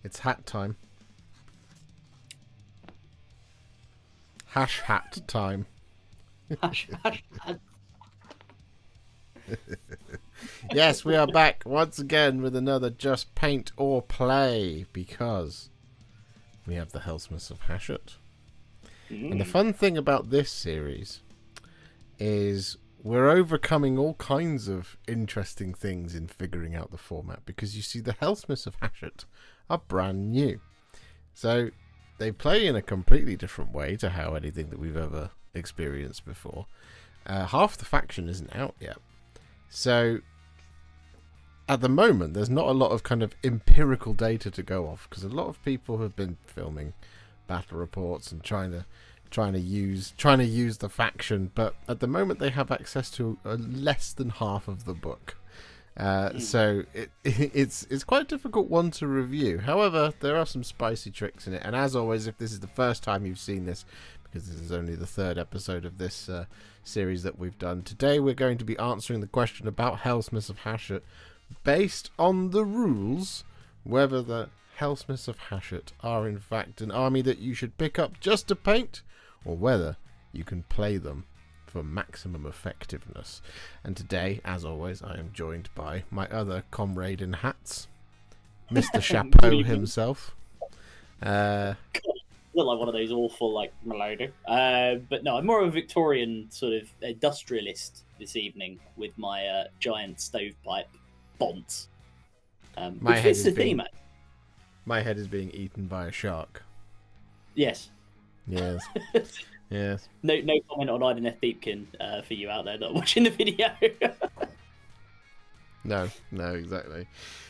It's hat time. Hash hat time. Yes, we are back once again with another Just Paint or Play, because we have the Helsmiths of Hashut. And the fun thing about this series is we're overcoming all kinds of interesting things in figuring out the format, because you see, the Helsmiths of Hashut are brand new. So they play in a completely different way to how anything that we've ever experienced before. Half the faction isn't out yet. So at the moment, there's not a lot of kind of empirical data to go off, because a lot of people have been filming battle reports and trying to use the faction, but at the moment they have access to less than half of the book. So it's quite a difficult one to review. However, there are some spicy tricks in it, and as always, if this is the first time you've seen this, because this is only the third episode of this series that we've done, today we're going to be answering the question about Helsmiths of Hashut based on the rules, whether the Helsmiths of Hashut are in fact an army that you should pick up just to paint, or whether you can play them for maximum effectiveness. And today, as always, I am joined by my other comrade in hats, Mr. Chapeau himself. Look like one of those awful, like, melody. But no, I'm more of a Victorian sort of industrialist this evening with my giant stovepipe bonds. Which fits the theme. My head is being eaten by a shark. Yes. Yes. Yes. No comment on Iden F. Beepkin for you out there that are watching the video. No, exactly.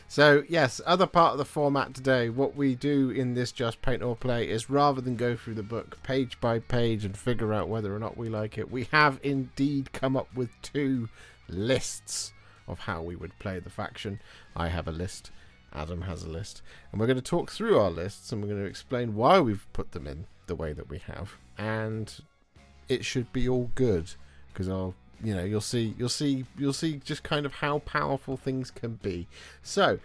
So, yes, other part of the format today, what we do in this Just Paint or Play is, rather than go through the book page by page and figure out whether or not we like it, we have indeed come up with 2 lists of how we would play the faction. I have a list, Adam has a list, and we're going to talk through our lists, and we're going to explain why we've put them in the way that we have, and it should be all good, because you'll see just kind of how powerful things can be. So,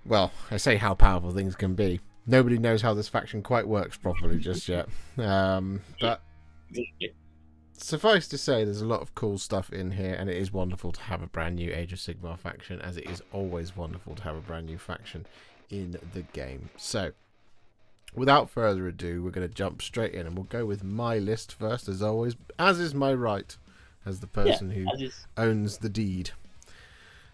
well, I say how powerful things can be. Nobody knows how this faction quite works properly just yet. But suffice to say, there's a lot of cool stuff in here, and it is wonderful to have a brand new Age of Sigmar faction, as it is always wonderful to have a brand new faction in the game. So, without further ado, we're going to jump straight in, and we'll go with my list first, as always, as is my right, as the person who owns the deed.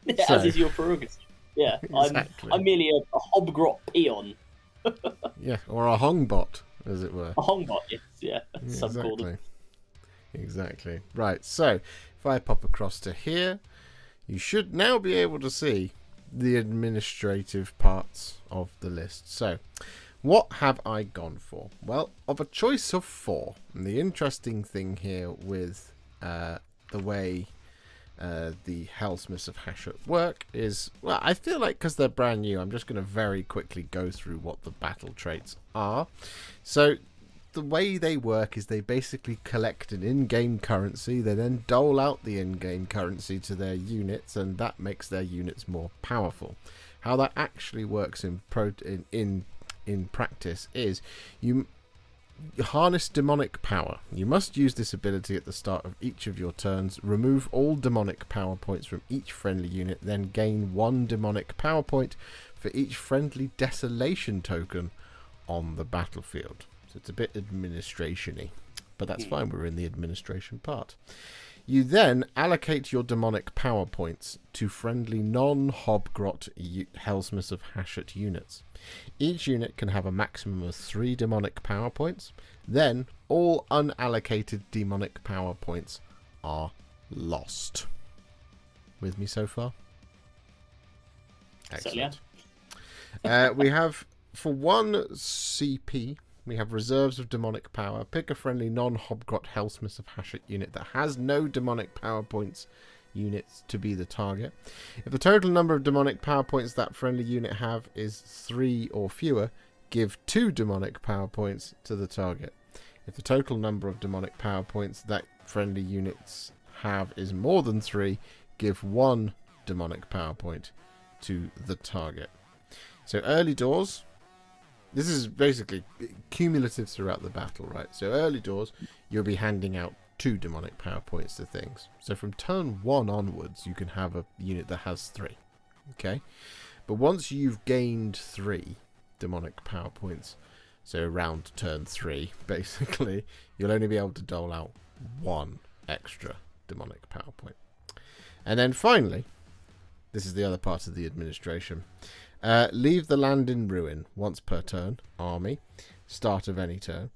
Yeah, so, as is your prerogative. Yeah, exactly. I'm merely a hobgrot peon. Yeah, or a hongbot, as it were. A hongbot, yes, yeah. Some call them. Exactly. Right, so if I pop across to here, you should now be able to see the administrative parts of the list. So, what have I gone for? Well, of a choice of 4, and the interesting thing here with the way the Helsmiths of Hashut work is, well, I feel like because they're brand new, I'm just going to very quickly go through what the battle traits are. So, the way they work is they basically collect an in-game currency, they then dole out the in-game currency to their units, and that makes their units more powerful. How that actually works in practice is you harness demonic power. You must use this ability at the start of each of your turns, remove all demonic power points from each friendly unit, then gain 1 demonic power point for each friendly desolation token on the battlefield. So it's a bit administration-y, but that's fine, we're in the administration part. You then allocate your demonic power points to friendly non-Hobgrot Helsmiths of Hashut units. Each unit can have a maximum of 3 demonic power points. Then all unallocated demonic power points are lost. With me so far? Excellent. We have, for 1 CP, we have reserves of demonic power. Pick a friendly non-Hobgrot Helsmiths of Hashut unit that has no demonic power points units to be the target. If the total number of demonic power points that friendly unit have is 3 or fewer, give 2 demonic power points to the target. If the total number of demonic power points that friendly units have is more than 3, give 1 demonic power point to the target. So early doors, this is basically cumulative throughout the battle, right? So early doors, you'll be handing out 2 demonic power points to things. So from turn 1 onwards, you can have a unit that has 3. Okay? But once you've gained 3 demonic power points, so around turn 3, basically, you'll only be able to dole out 1 extra demonic power point. And then finally, this is the other part of the administration. Leave the land in ruin once per turn, army, start of any turn.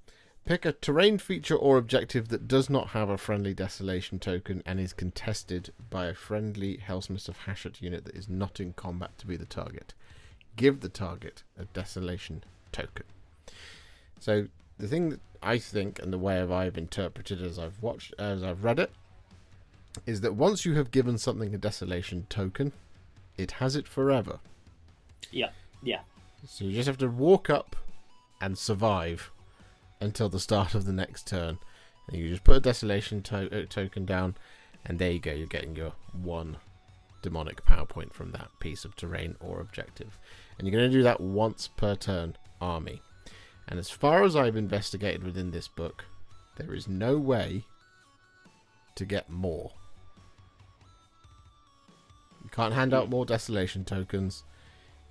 Pick a terrain feature or objective that does not have a friendly desolation token and is contested by a friendly Helsmiths of Hashut unit that is not in combat to be the target. Give the target a desolation token. So the thing that I think, and the way I've interpreted as I've read it, is that once you have given something a desolation token, it has it forever. Yeah. So you just have to walk up and survive until the start of the next turn. And you just put a desolation token down, and there you go. You're getting your 1 demonic power point from that piece of terrain or objective. And you're going to do that once per turn, army. And as far as I've investigated within this book, there is no way to get more. You can't hand out more desolation tokens.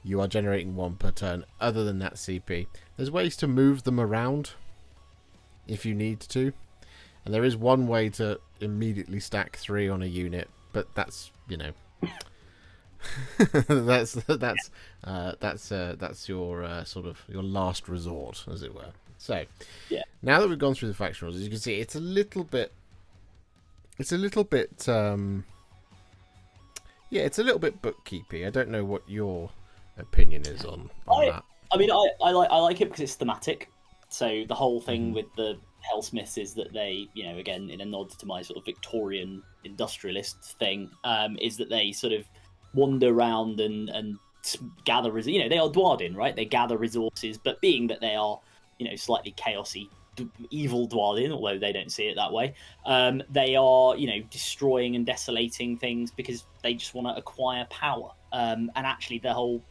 You are generating 1 per turn. Other than that CP, there's ways to move them around if you need to, and there is one way to immediately stack 3 on a unit, but that's, you know, that's your sort of your last resort, as it were. So yeah, now that we've gone through the faction rules, as you can see, it's a little bit bookkeepy. I don't know what your opinion is on that. I mean, I like it because it's thematic. So the whole thing with the Helsmiths is that they, you know, again in a nod to my sort of Victorian industrialist thing, is that they sort of wander around and gather, you know, they are Dwarden, right? They gather resources, but being that they are, you know, slightly chaosy, evil Dwarden, although they don't see it that way, they are, you know, destroying and desolating things because they just want to acquire power. And actually, the whole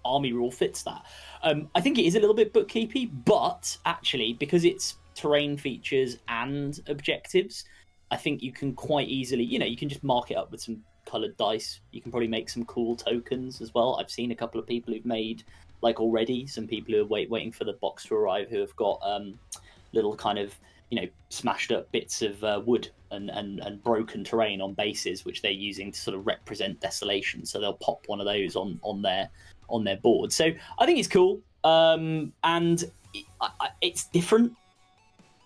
army rule fits that. I think it is a little bit bookkeepy, but actually, because it's terrain features and objectives, I think you can quite easily, you know, you can just mark it up with some coloured dice. You can probably make some cool tokens as well. I've seen a couple of people who've made, like already, some people who are waiting for the box to arrive who have got little kind of, you know, smashed up bits of wood and broken terrain on bases, which they're using to sort of represent desolation. So they'll pop one of those on their board. So I think it's cool, and it's different.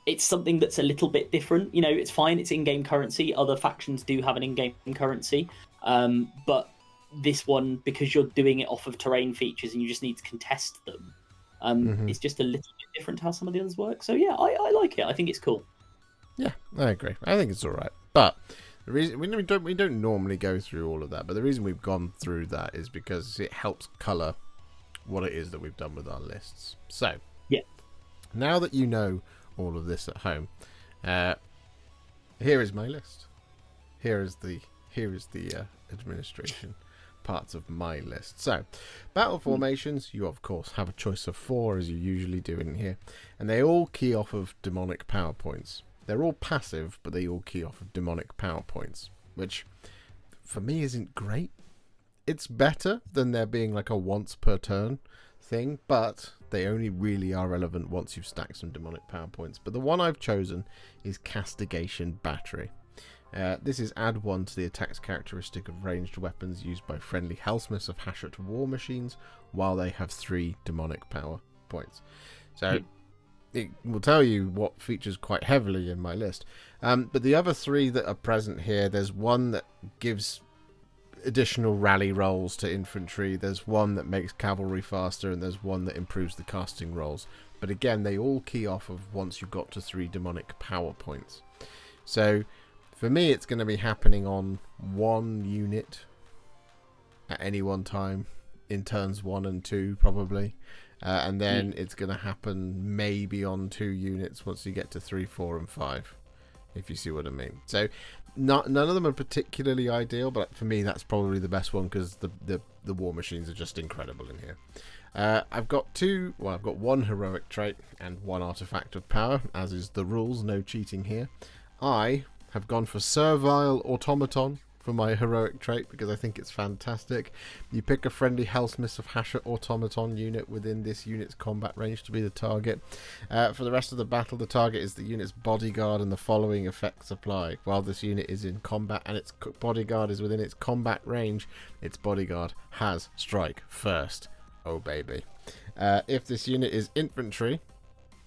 It's something that's a little bit different. You know, it's fine. It's in-game currency. Other factions do have an in-game currency, but this one, because you're doing it off of terrain features and you just need to contest them, it's just a little bit different to how some of the others work. So yeah, I like it. I think it's cool. Yeah, I agree. I think it's all right. But the reason we don't normally go through all of that, but the reason we've gone through that is because it helps colour what it is that we've done with our lists. So yeah, now that you know all of this at home, here is my list. Here is the administration parts of my list. So battle formations, you of course have a choice of 4, as you usually do in here, and they all key off of demonic power points. They're all passive, but they all key off of demonic power points, which for me isn't great. It's better than there being like a once per turn thing, but they only really are relevant once you've stacked some demonic power points. But the one I've chosen is Castigation Battery. This is add 1 to the attacks characteristic of ranged weapons used by friendly Helsmiths of Hashut war machines while they have 3 demonic power points. So it will tell you what features quite heavily in my list. But the other 3 that are present here, there's one that gives additional rally rolls to infantry, there's one that makes cavalry faster, and there's one that improves the casting rolls. But again, they all key off of once you've got to 3 demonic power points. So for me, it's going to be happening on 1 unit at any one time in turns 1 and 2 probably. And then it's going to happen maybe on 2 units once you get to 3, 4 and 5. if you see what I mean. So none of them are particularly ideal, but for me that's probably the best one because the war machines are just incredible in here. I've got one heroic trait and one artifact of power, as is the rules, no cheating here. I have gone for Servile Automaton for my heroic trait because I think it's fantastic. You pick a friendly Helsmiths of Hashut automaton unit within this unit's combat range to be the target. For the rest of the battle, the target is the unit's bodyguard and the following effects apply. While this unit is in combat and its bodyguard is within its combat range, its bodyguard has strike first. Oh baby. If this unit is infantry,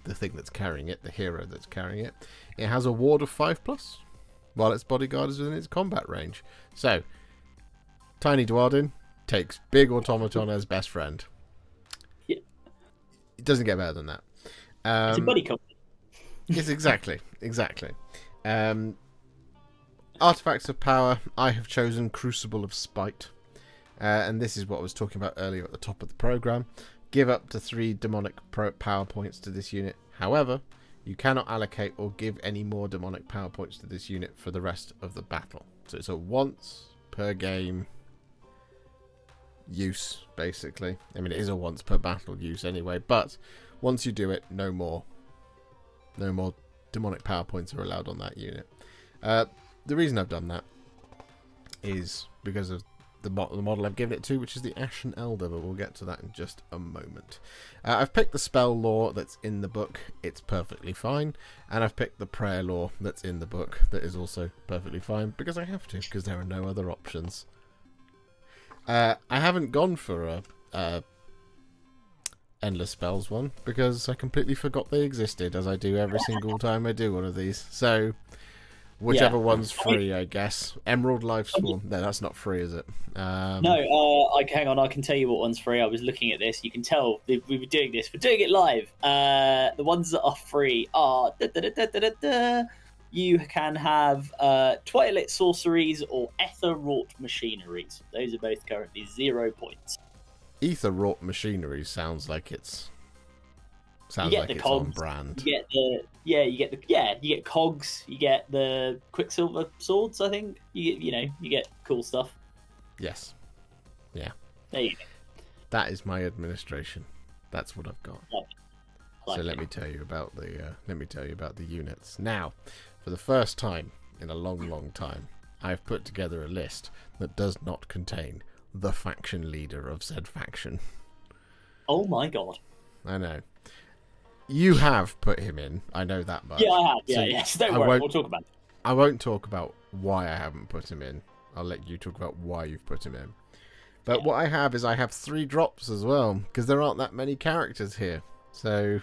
the thing that's carrying it, the hero that's carrying it, it has a ward of 5+. While its bodyguard is within its combat range. So, Tiny Dwardin takes Big Automaton as best friend. Yeah. It doesn't get better than that. It's a buddy cop. Yes, exactly. Artifacts of power, I have chosen Crucible of Spite. And this is what I was talking about earlier at the top of the program. Give up to 3 demonic power points to this unit. However, you cannot allocate or give any more demonic power points to this unit for the rest of the battle. So it's a once per game use, basically. I mean, it is a once per battle use anyway, but once you do it, no more demonic power points are allowed on that unit. The reason I've done that is because of the model I've given it to, which is the Ashen Elder, but we'll get to that in just a moment. I've picked the spell lore that's in the book. It's perfectly fine. And I've picked the prayer lore that's in the book that is also perfectly fine, because I have to, because there are no other options. I haven't gone for a Endless Spells one, because I completely forgot they existed, as I do every single time I do one of these. So whichever one's free, I guess. Emerald Lifeswarm. No, that's not free, is it? No, hang on. I can tell you what one's free. I was looking at this. You can tell we were doing this. We're doing it live. The ones that are free are... You can have Twilight Sorceries or Ether-Wrought Machineries. Those are both currently 0 points. Ether-Wrought Machineries sounds like it's... Sounds like it's cogs, on brand. You get cogs, you get the Quicksilver swords, I think. You get cool stuff. Yes. Yeah. There you go. That is my administration. That's what I've got. So let me tell you about the units. Now, for the first time in a long time, I've put together a list that does not contain the faction leader of said faction. Oh my god. I know. You have put him in. I know that much. Yeah, I have. Yeah, yes. Don't worry. We'll talk about it. I won't talk about why I haven't put him in. I'll let you talk about why you've put him in. But what I have is I have 3 drops as well, because there aren't that many characters here. So,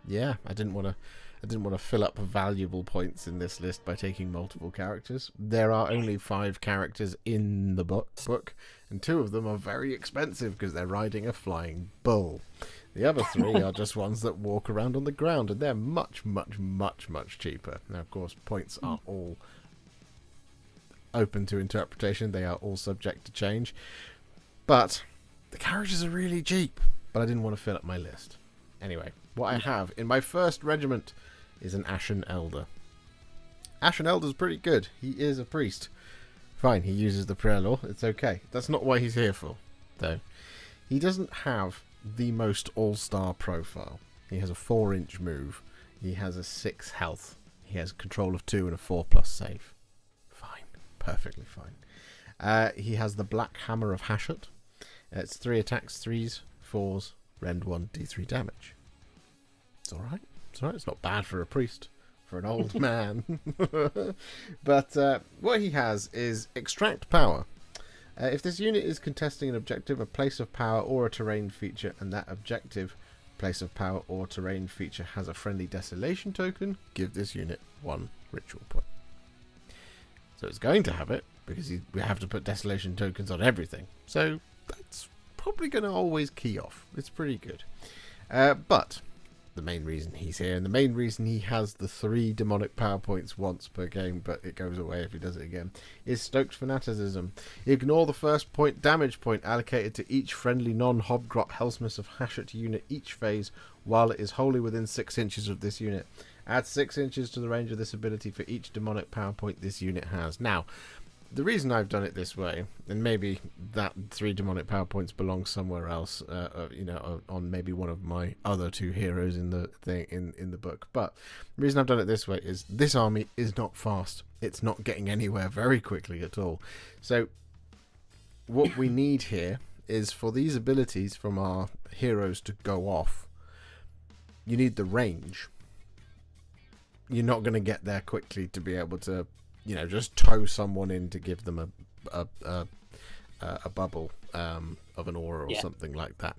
yeah, I didn't want to fill up valuable points in this list by taking multiple characters. There are only 5 characters in the book, and 2 of them are very expensive because they're riding a flying bull. The other 3 are just ones that walk around on the ground, and they're much cheaper. Now, of course, points are all open to interpretation. They are all subject to change. But the characters are really cheap, but I didn't want to fill up my list. Anyway, what I have in my first regiment is an Ashen Elder. Ashen Elder's pretty good. He is a priest. Fine, he uses the prayer law. It's okay. That's not what he's here for, though. He doesn't have the most all-star profile. He has a 4-inch move. He has a 6 health. He has control of 2 and a 4+ save. Fine. Perfectly fine. He has the Black Hammer of Hashut. It's 3 attacks, 3s, 4s, rend 1, d3 damage. It's alright. It's alright. It's not bad for a priest. For an old man. But what he has is Extract Power. If this unit is contesting an objective, a place of power or a terrain feature, and that objective, place of power or terrain feature has a friendly desolation token, give this unit 1 ritual point. So it's going to have it, because we have to put desolation tokens on everything. So that's probably going to always key off. It's pretty good. But the main reason he's here, and the main reason he has the 3 demonic power points once per game, but it goes away if he does it again, is Stoked Fanaticism. Ignore the first damage point allocated to each friendly non-Hobgrot Helsmiths of Hashut unit each phase while it is wholly within 6 inches of this unit, Add 6 inches to the range of this ability for each demonic power point this unit has. Now, the reason I've done it this way, and maybe that 3 demonic power points belong somewhere else, on maybe one of my other 2 heroes in the thing in the book. But the reason I've done it this way is this army is not fast. It's not getting anywhere very quickly at all. So what we need here is for these abilities from our heroes to go off, you need the range. You're not going to get there quickly to be able to, just tow someone in to give them a bubble of an aura or something like that.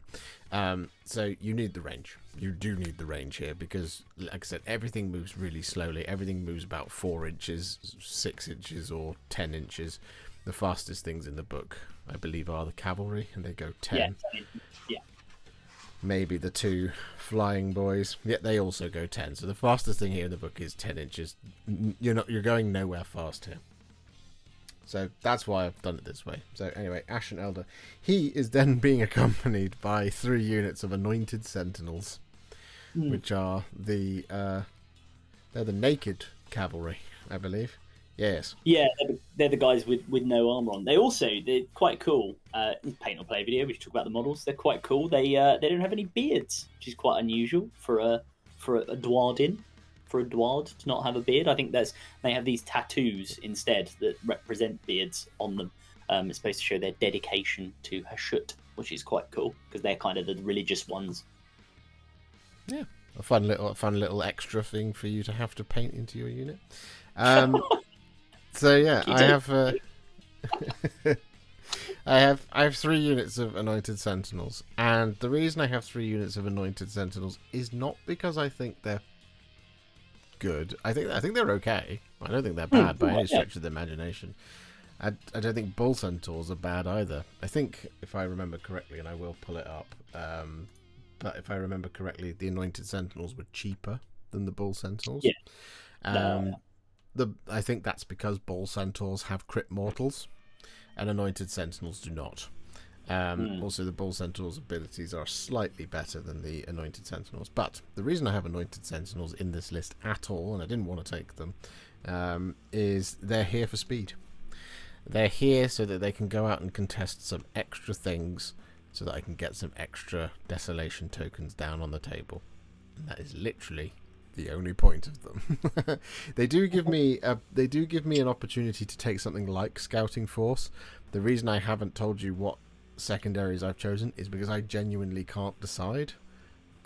So you need the range. You do need the range here because, like I said, everything moves really slowly. Everything moves about 4 inches, 6 inches, or 10 inches. The fastest things in the book, I believe, are the cavalry, and they go 10. Yeah. Maybe the 2 flying boys. Yeah, they also go 10. So the fastest thing here in the book is 10 inches. You're going nowhere fast here. So that's why I've done it this way. So anyway, Ashen Elder. He is then being accompanied by 3 units of Anointed Sentinels, which are they're the naked cavalry, I believe. Yes. Yeah, they're the guys with no armor on. They're quite cool. Paint or play video, we should talk about the models. They're quite cool. They don't have any beards, which is quite unusual for a Dwardin. For a Dward to not have a beard, I think they have these tattoos instead that represent beards on them. It's supposed to show their dedication to Hashut, which is quite cool because they're kind of the religious ones. Yeah, a fun little extra thing for you to have to paint into your unit. So yeah, I have 3 units of Anointed Sentinels, and the reason I have 3 units of Anointed Sentinels is not because I think they're good. I think they're okay. I don't think they're bad by any stretch of the imagination. I don't think Bull Centaurs are bad either. I think, if I remember correctly, and I will pull it up, but if I remember correctly, the Anointed Sentinels were cheaper than the Bull Centaurs. Yeah. I think that's because Bull Centaurs have crit mortals, and Anointed Sentinels do not. Also, the Bull Centaurs' abilities are slightly better than the Anointed Sentinels. But the reason I have Anointed Sentinels in this list at all, and I didn't want to take them, is they're here for speed. They're here so that they can go out and contest some extra things, so that I can get some extra Desolation tokens down on the table. And that is literally the only point of them. They do give me an opportunity to take something like Scouting Force. The reason I haven't told you what secondaries I've chosen is because I genuinely can't decide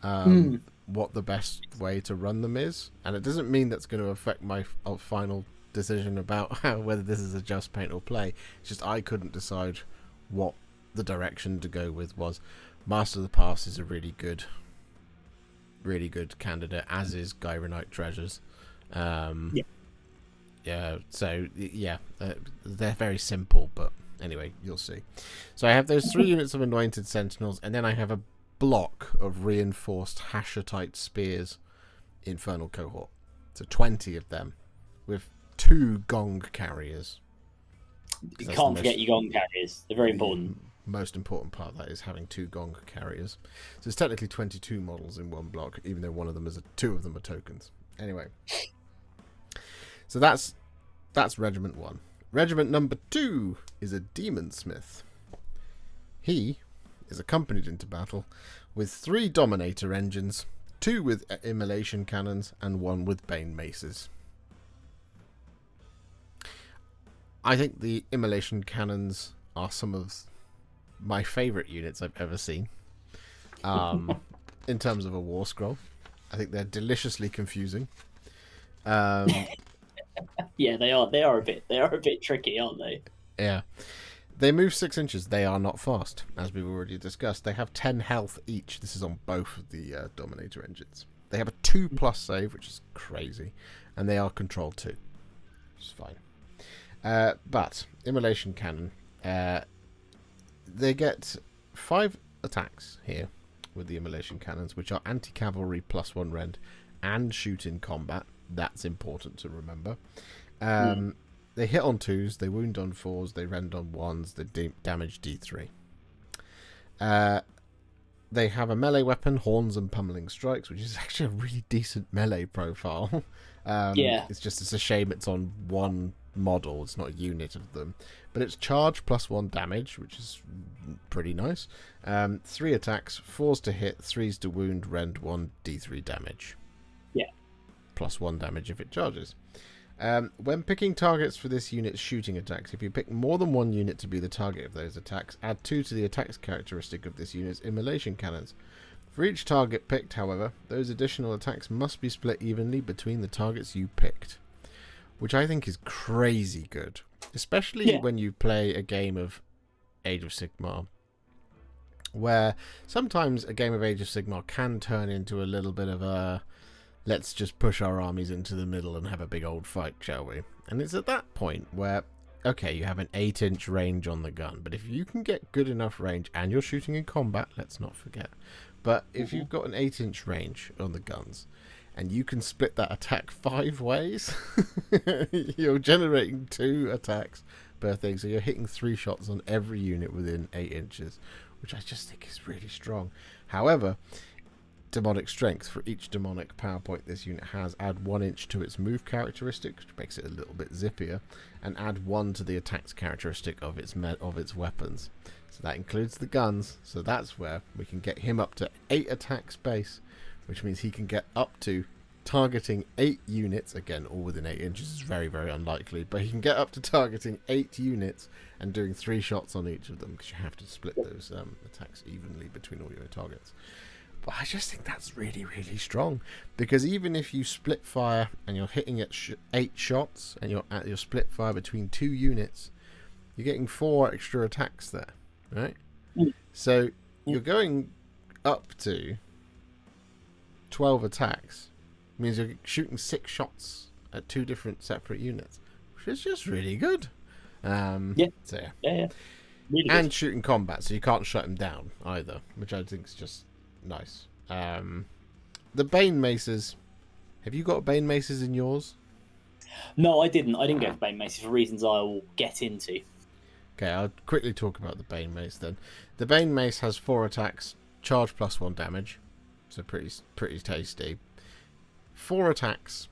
what the best way to run them is, and it doesn't mean that's going to affect my final decision about whether this is a just paint or play. It's just I couldn't decide what the direction to go with was. Master of the Past is a really good candidate, as is Gyronite Treasures. They're very simple, but anyway, you'll see. So I have those 3 units of Anointed Sentinels, and then I have a block of reinforced Hashutite Spears Infernal Cohort. So 20 of them, with 2 Gong Carriers. You can't forget your Gong Carriers. They're very important. Most important part of that is having 2 Gong Carriers. So it's technically 22 models in one block, even though 2 of them are tokens. Anyway. So that's Regiment 1. Regiment number 2 is a Demon Smith. He is accompanied into battle with 3 Dominator engines, 2 with Immolation cannons, and 1 with Bane maces. I think the Immolation cannons are some of my favourite units I've ever seen. In terms of a war scroll, I think they're deliciously confusing. Yeah, they are. They are a bit tricky, aren't they? Yeah. They move 6 inches. They are not fast, as we've already discussed. They have 10 health each. This is on both of the Dominator engines. They have a 2+ save, which is crazy, and they are control 2, which is fine. But Immolation Cannon, they get 5 attacks here with the Immolation Cannons, which are anti-cavalry +1 rend and shoot in combat. That's important to remember. They hit on 2s, they wound on 4s, they rend on 1s, they damage D3. they have a melee weapon, Horns and Pummeling Strikes, which is actually a really decent melee profile. It's a shame it's on one model. It's not a unit of them. But it's charge +1 damage, which is pretty nice. 3 attacks, 4s to hit, 3s to wound, rend 1, d3 damage. Yeah. +1 damage if it charges. When picking targets for this unit's shooting attacks, if you pick more than one unit to be the target of those attacks, add 2 to the attacks characteristic of this unit's immolation cannons. For each target picked, however, those additional attacks must be split evenly between the targets you picked, which I think is crazy good, especially when you play a game of Age of Sigmar, where sometimes a game of Age of Sigmar can turn into a little bit of a let's just push our armies into the middle and have a big old fight, shall we? And it's at that point where, okay, you have an 8-inch range on the gun, but if you can get good enough range, and you're shooting in combat, let's not forget, but if you've got an 8-inch range on the guns, and you can split that attack 5 ways, you're generating 2 attacks per thing, so you're hitting 3 shots on every unit within 8 inches, which I just think is really strong. However, demonic strength. For each demonic power point this unit has, add 1 inch to its move characteristic, which makes it a little bit zippier, and add 1 to the attacks characteristic of its weapons. So that includes the guns, so that's where we can get him up to 8 attacks base, which means he can get up to targeting 8 units, again all within 8 inches is very, very unlikely, but he can get up to targeting 8 units and doing 3 shots on each of them, because you have to split those attacks evenly between all your targets. But I just think that's really, really strong, because even if you split fire and you're hitting at 8 shots and you're at your split fire between 2 units, you're getting 4 extra attacks there, right? So you're going up to 12 attacks. It means you're shooting 6 shots at 2 different separate units, which is just really good. So yeah. Really and good. shooting combat, so you can't shut him down either, which I think is just nice. The Bane Maces. Have you got Bane Maces in yours? No, I didn't. I didn't go for Bane Maces for reasons I will get into. Okay, I'll quickly talk about the Bane Mace then. The Bane Mace has 4 attacks, charge +1 damage, so pretty tasty. 4 attacks.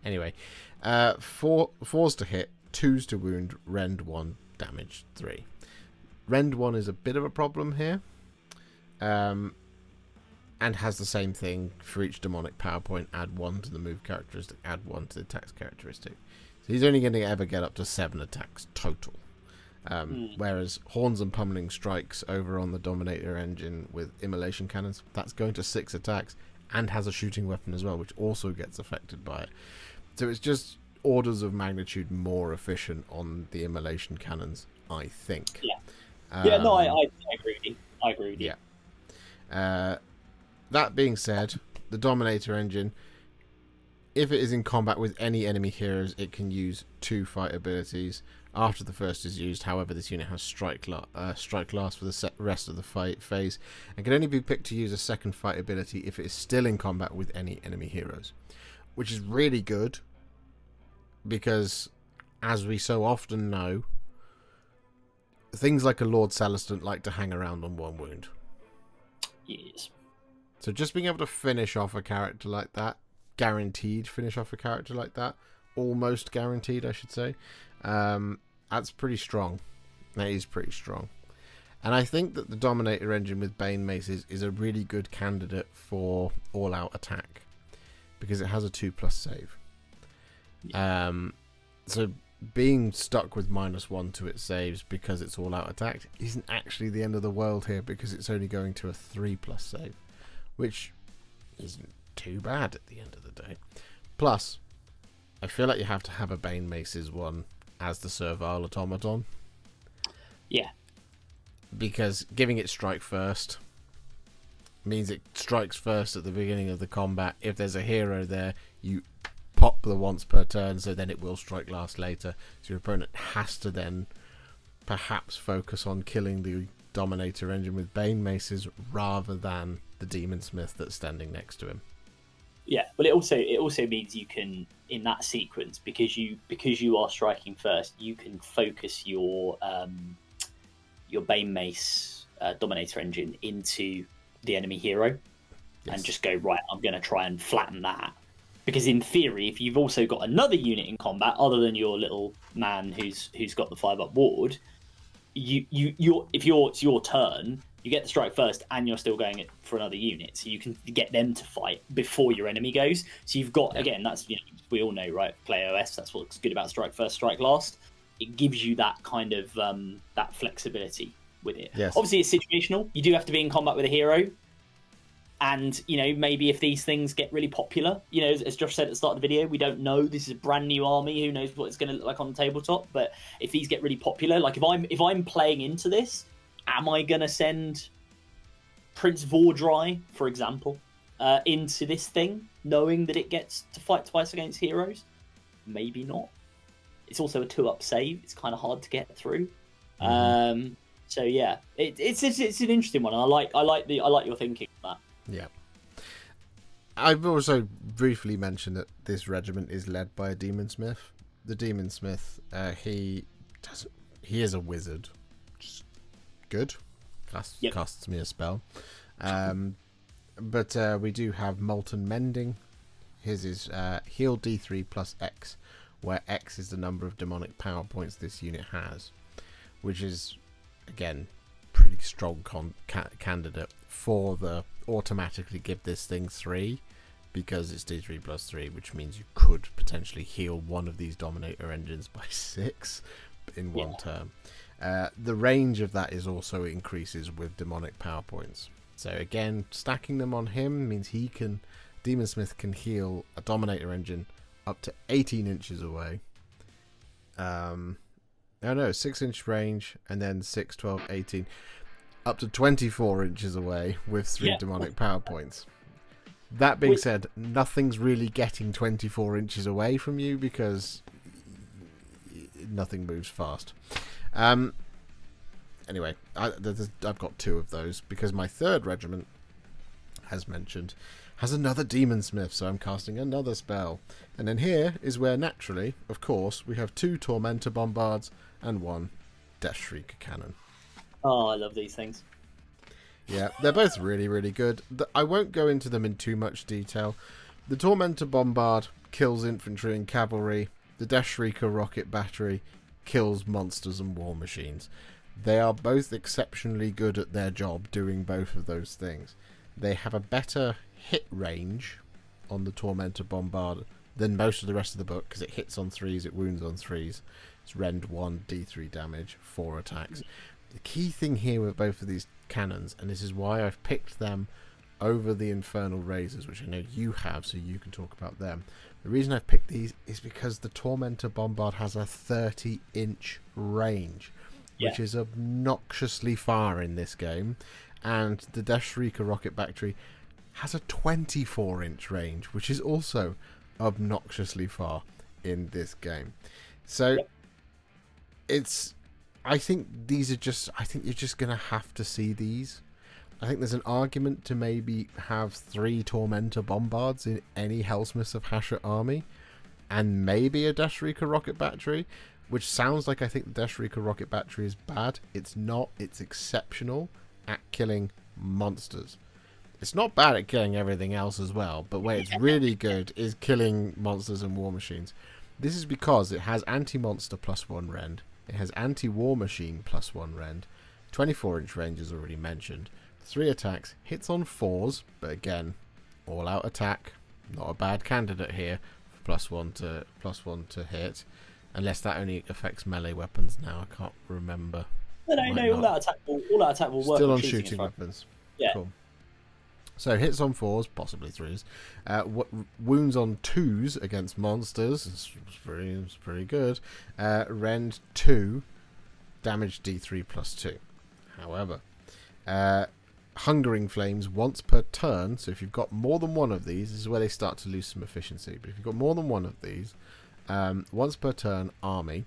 Anyway, 4s to hit, 2s to wound, rend 1, damage 3. Rend 1 is a bit of a problem here. And has the same thing for each demonic power point. Add 1 to the move characteristic, add 1 to the attacks characteristic. So he's only going to ever get up to 7 attacks total. Whereas Horns and Pummeling Strikes over on the Dominator engine with Immolation Cannons, that's going to 6 attacks and has a shooting weapon as well, which also gets affected by it. So it's just orders of magnitude more efficient on the Immolation Cannons, I think. Yeah. I agree with you. I agree with you. Yeah. That being said, the Dominator engine, if it is in combat with any enemy heroes, it can use 2 fight abilities after the first is used. However, this unit has strike last for the rest of the fight phase, and can only be picked to use a second fight ability if it is still in combat with any enemy heroes, which is really good because, as we so often know, things like a Lord Celestant like to hang around on 1 wound. Yes. So just being able to finish off a character like that, guaranteed finish off a character like that, almost guaranteed, I should say, that's pretty strong. That is pretty strong. And I think that the Dominator engine with Bane Maces is a really good candidate for all-out attack, because it has a 2+ save. So being stuck with -1 to its saves because it's all-out attack isn't actually the end of the world here, because it's only going to a 3+ save, which isn't too bad at the end of the day. Plus, I feel like you have to have a Bane Maces one as the Servile Automaton. Yeah. Because giving it strike first means it strikes first at the beginning of the combat. If there's a hero there, you pop the once per turn, so then it will strike last later. So your opponent has to then perhaps focus on killing the Dominator engine with Bane Maces rather than the Demon Smith that's standing next to him. Yeah, but it also means you can, in that sequence, because you are striking first, you can focus your Bane Mace Dominator engine into the enemy hero, and just go, right, I'm going to try and flatten that. Because in theory, if you've also got another unit in combat other than your little man who's got the 5-up ward, if it's your turn, you get the strike first, and you're still going for another unit, so you can get them to fight before your enemy goes. So you've got again, that's we all know, right? Play OS. That's what's good about strike first, strike last. It gives you that kind of that flexibility with it. Yes. Obviously, it's situational. You do have to be in combat with a hero. And, maybe if these things get really popular, as Josh said at the start of the video, we don't know. This is a brand new army. Who knows what it's going to look like on the tabletop? But if these get really popular, like if I'm playing into this, am I going to send Prince Vordry, for example, into this thing, knowing that it gets to fight twice against heroes? Maybe not. It's also a 2-up save. It's kind of hard to get through. So yeah, it's an interesting one. I like your thinking on that. Yeah. I've also briefly mentioned that this regiment is led by a Demon Smith. The Demon Smith, he is a wizard. Just good. Casts me a spell. But we do have Molten Mending. His is heal D3 plus X, where X is the number of demonic power points this unit has, which is, again, pretty strong candidate for the automatically give this thing 3, because it's D3 plus 3, which means you could potentially heal one of these Dominator engines by 6 in one turn. The range of that is also increases with demonic power points. So again, stacking them on him means Demon Smith can heal a Dominator engine up to 18 inches away. 6-inch range, and then 6, 12, 18, up to 24 inches away with 3 demonic power points. That being said, nothing's really getting 24 inches away from you because nothing moves fast. Anyway, I've got 2 of those because my 3rd regiment, as mentioned, has another Demon Smith, so I'm casting another spell. And then here is where, naturally, of course, we have 2 Tormentor Bombards and 1 Death Shrieker Cannon. Oh, I love these things. Yeah, they're both really, really good. I won't go into them in too much detail. The Tormentor Bombard kills infantry and cavalry. The Death Shrieker Rocket Battery kills monsters and war machines. They are both exceptionally good at their job doing both of those things. They have a better hit range on the Tormentor Bombard than most of the rest of the book, because it hits on 3s, it wounds on 3s. It's rend 1, D3 damage, 4 attacks. The key thing here with both of these cannons, and this is why I've picked them over the Infernal Razors, which I know you have, so you can talk about them. The reason I've picked these is because the Tormentor Bombard has a 30-inch range, which is obnoxiously far in this game, and the Death Shrieker Rocket Battery has a 24-inch range, which is also obnoxiously far in this game. So I think you're just going to have to see these. I think there's an argument to maybe have 3 Tormentor Bombards in any Helsmiths of Hashut army, and maybe a Death Shrieker Rocket Battery, which sounds like I think the Death Shrieker Rocket Battery is bad. It's not. It's exceptional at killing monsters. It's not bad at killing everything else as well, but where it's really good is killing monsters and war machines. This is because it has anti-monster +1 rend. It has anti-war machine +1 rend. 24-inch range is already mentioned. 3 attacks, hits on 4s, but again, all-out attack. Not a bad candidate here for +1 to hit, unless that only affects melee weapons now. I can't remember. No, all-out attack will work. Still on shooting weapons. Yeah. Cool. So hits on 4s, possibly 3s. Wounds on 2s against monsters. It's pretty good. Rend 2, damage D3 +2. However, Hungering Flames once per turn. So if you've got more than one of these, this is where they start to lose some efficiency. But if you've got more than one of these, once per turn, army.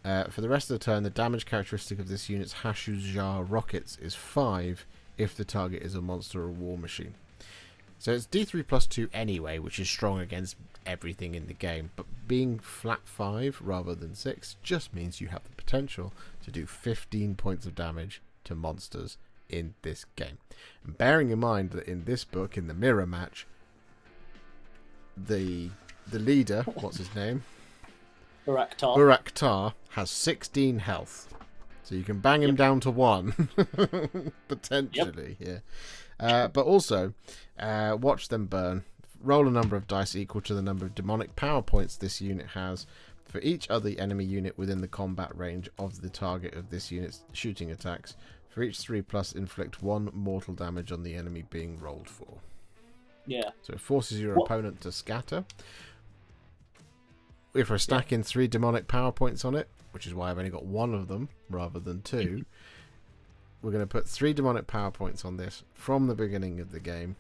For the rest of the turn, the damage characteristic of this unit's Hashut rockets is 5 if the target is a monster or a war machine. So it's D3 +2 anyway, which is strong against everything in the game, but being flat 5 rather than 6 just means you have the potential to do 15 points of damage to monsters in this game. And bearing in mind that in this book, in the mirror match, the leader, what's his name? Uraktar has 16 health. So you can bang him down to 1, potentially. Yep. Yeah. But also, watch them burn. Roll a number of dice equal to the number of demonic power points this unit has. For each other enemy unit within the combat range of the target of this unit's shooting attacks, for each 3+, inflict 1 mortal damage on the enemy being rolled for. Yeah. So it forces your opponent to scatter. If we're stacking 3 demonic power points on it, which is why I've only got 1 of them rather than 2, we're going to put 3 demonic power points on this from the beginning of the game,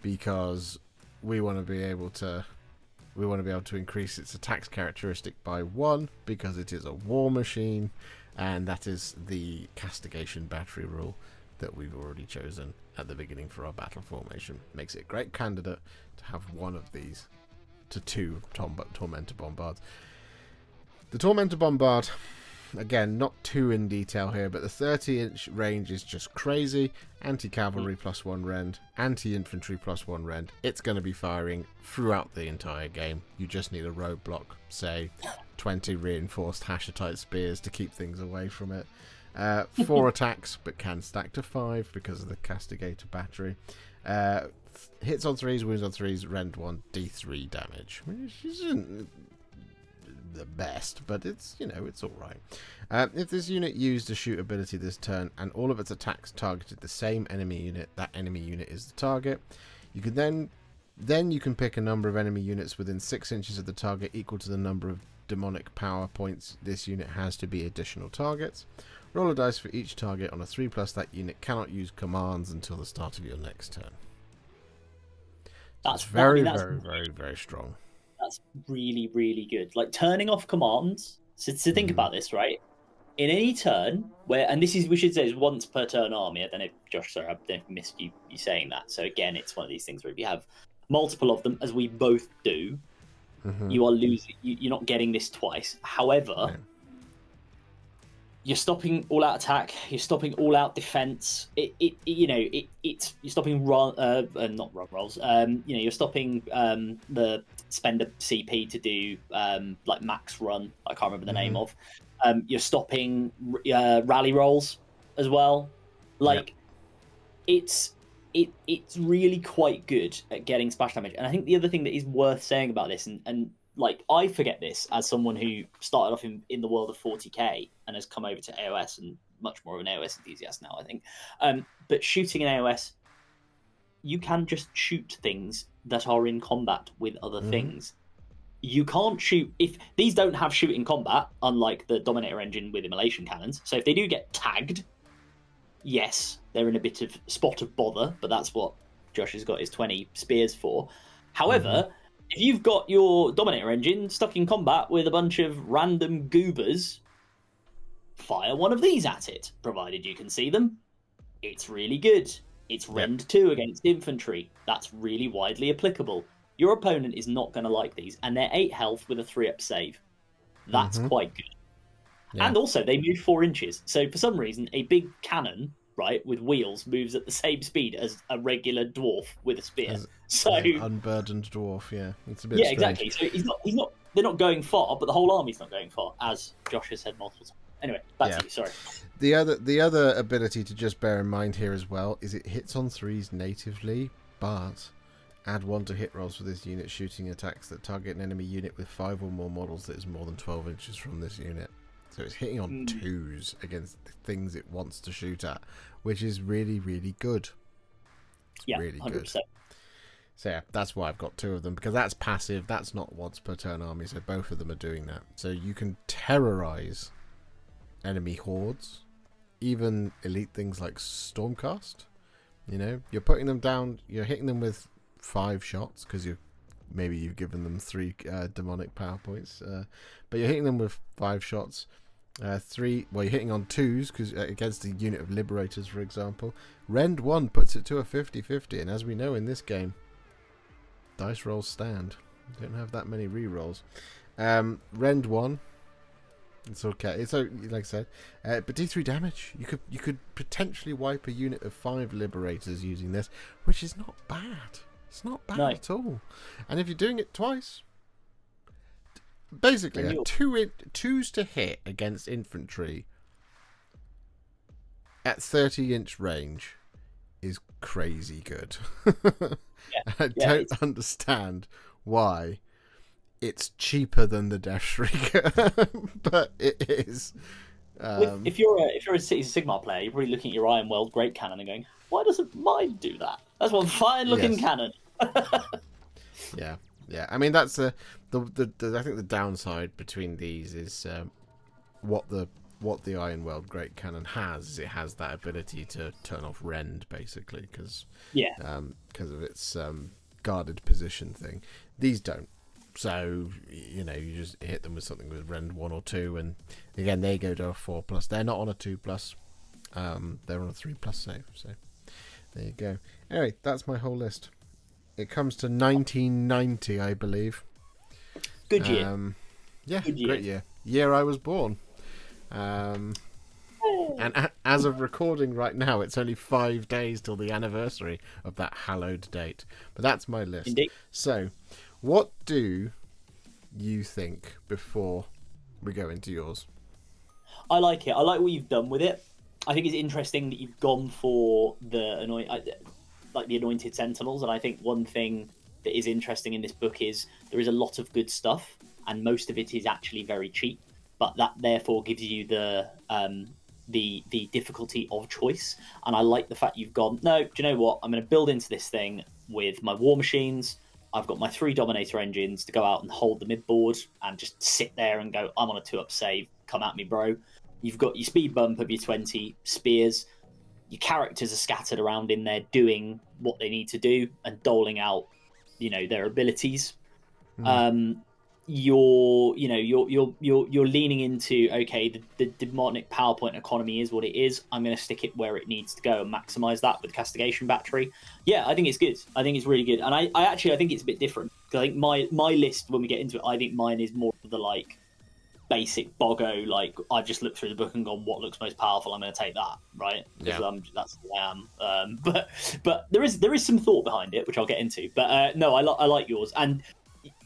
because we want to be able to increase its attacks characteristic by 1, because it is a war machine, and that is the castigation battery rule that we've already chosen at the beginning for our battle formation. Makes it a great candidate to have 1 of these to 2 Tormentor Bombards. The Tormentor Bombard, again, not too in detail here, but the 30-inch range is just crazy. Anti-cavalry +1 rend, anti-infantry +1 rend. It's going to be firing throughout the entire game. You just need a roadblock, say 20 reinforced Hashutite spears to keep things away from it. 4 attacks, but can stack to 5 because of the castigator battery. Hits on 3s, wounds on 3s, rend 1, D3 damage, which isn't the best, but it's, it's alright. If this unit used a shoot ability this turn and all of its attacks targeted the same enemy unit, that enemy unit is the target. You can then you can pick a number of enemy units within 6 inches of the target equal to the number of demonic power points this unit has to be additional targets. Roll a dice for each target on a 3+. That unit cannot use commands until the start of your next turn. That's very strong. That's really, really good. Like, turning off commands. So think about this, right? In any turn where, and this is, we should say, is once per turn army. I don't know, Josh, sorry, I don't know if I missed you saying that. So again, it's one of these things where if you have multiple of them, as we both do, you are losing. You're not getting this twice. However, you're stopping all-out attack. You're stopping all-out defense. You're stopping not run rolls. You're stopping the spend a CP to do like max run. I can't remember the name of. You're stopping rally rolls as well. Like it's really quite good at getting splash damage. And I think the other thing that is worth saying about this, and like, I forget this as someone who started off in the world of 40k and has come over to AOS and much more of an AOS enthusiast now, I think. But shooting in AOS, you can just shoot things that are in combat with other things. You can't shoot if these don't have shoot in combat, unlike the Dominator engine with immolation cannons. So if they do get tagged, yes, they're in a bit of spot of bother, but that's what Josh has got his 20 spears for. However, if you've got your Dominator engine stuck in combat with a bunch of random goobers, fire one of these at it, provided you can see them. It's really good. It's rend 2 against infantry. That's really widely applicable. Your opponent is not going to like these, and they're 8 health with a 3-up save. That's quite good. Yeah. And also, they move 4 inches. So for some reason, a big cannon, right, with wheels moves at the same speed as a regular dwarf with a spear. An unburdened dwarf, yeah. It's a bit strange. Exactly. So he's not. They're not going far, but the whole army's not going far, as Josh has said multiple times. Anyway, back to you. Sorry. The other ability to just bear in mind here as well is it hits on 3s natively, but add 1 to hit rolls for this unit shooting attacks that target an enemy unit with 5 or more models that is more than 12 inches from this unit. So it's hitting on 2s against the things it wants to shoot at, which is really, really good. It's really 100%. Good. So yeah, that's why I've got 2 of them, because that's passive. That's not once per turn army, so both of them are doing that. So you can terrorize enemy hordes, even elite things like Stormcast. You're putting them down. You're hitting them with 5 shots because you've given them 3 demonic power points, but you're hitting them with 5 shots. 3, well, you're hitting on 2s because against a unit of liberators, for example. Rend 1 puts it to a 50-50, and as we know in this game, dice rolls stand. You don't have that many rerolls. Rend 1 It's okay. It's like I said, but D3 damage. You could potentially wipe a unit of 5 Liberators using this, which is not bad. It's not bad at all. And if you're doing it twice, basically a 2s to hit against infantry at 30-inch range is crazy good. I don't understand why it's cheaper than the Death Shrieker, but it is. If you're a Cities of Sigmar player, you're probably looking at your Iron World Great Cannon and going, "Why doesn't mine do that? That's one fine-looking cannon." Yeah. I mean, that's I think the downside between these is what the Iron World Great Cannon has. Is it has that ability to turn off rend, basically, because of its guarded position thing. These don't. So, you just hit them with something with rend 1 or 2, and again, they go to a 4+. They're not on a 2+. They're on a 3+ save. So, there you go. Anyway, that's my whole list. It comes to 1990, I believe. Good year. Good year. Great year. Year I was born. And as of recording right now, it's only 5 days till the anniversary of that hallowed date. But that's my list. Indeed. So, what do you think before we go into yours? I like it. I like what you've done with it. I think it's interesting that you've gone for the Anointed Sentinels, and I think one thing that is interesting in this book is there is a lot of good stuff, and most of it is actually very cheap. But that therefore gives you the difficulty of choice. And I like the fact you've gone, no, do you know what? I'm going to build into this thing with my war machines. I've got my 3 Dominator engines to go out and hold the mid-board and just sit there and go, I'm on a 2-up save. Come at me, bro. You've got your speed bump of your 20 spears. Your characters are scattered around in there doing what they need to do and doling out, their abilities. You're leaning into, okay, the demonic PowerPoint economy is what it is. I'm going to stick it where it needs to go and maximize that with castigation battery. Yeah, I think it's good. I think it's really good. And I think it's a bit different, because I think my list, when we get into it, I think mine is more of the basic boggo, I've just looked through the book and gone, what looks most powerful, I'm going to take that, right? Because that's who I am. But there is some thought behind it, which I'll get into. But no, I like yours. And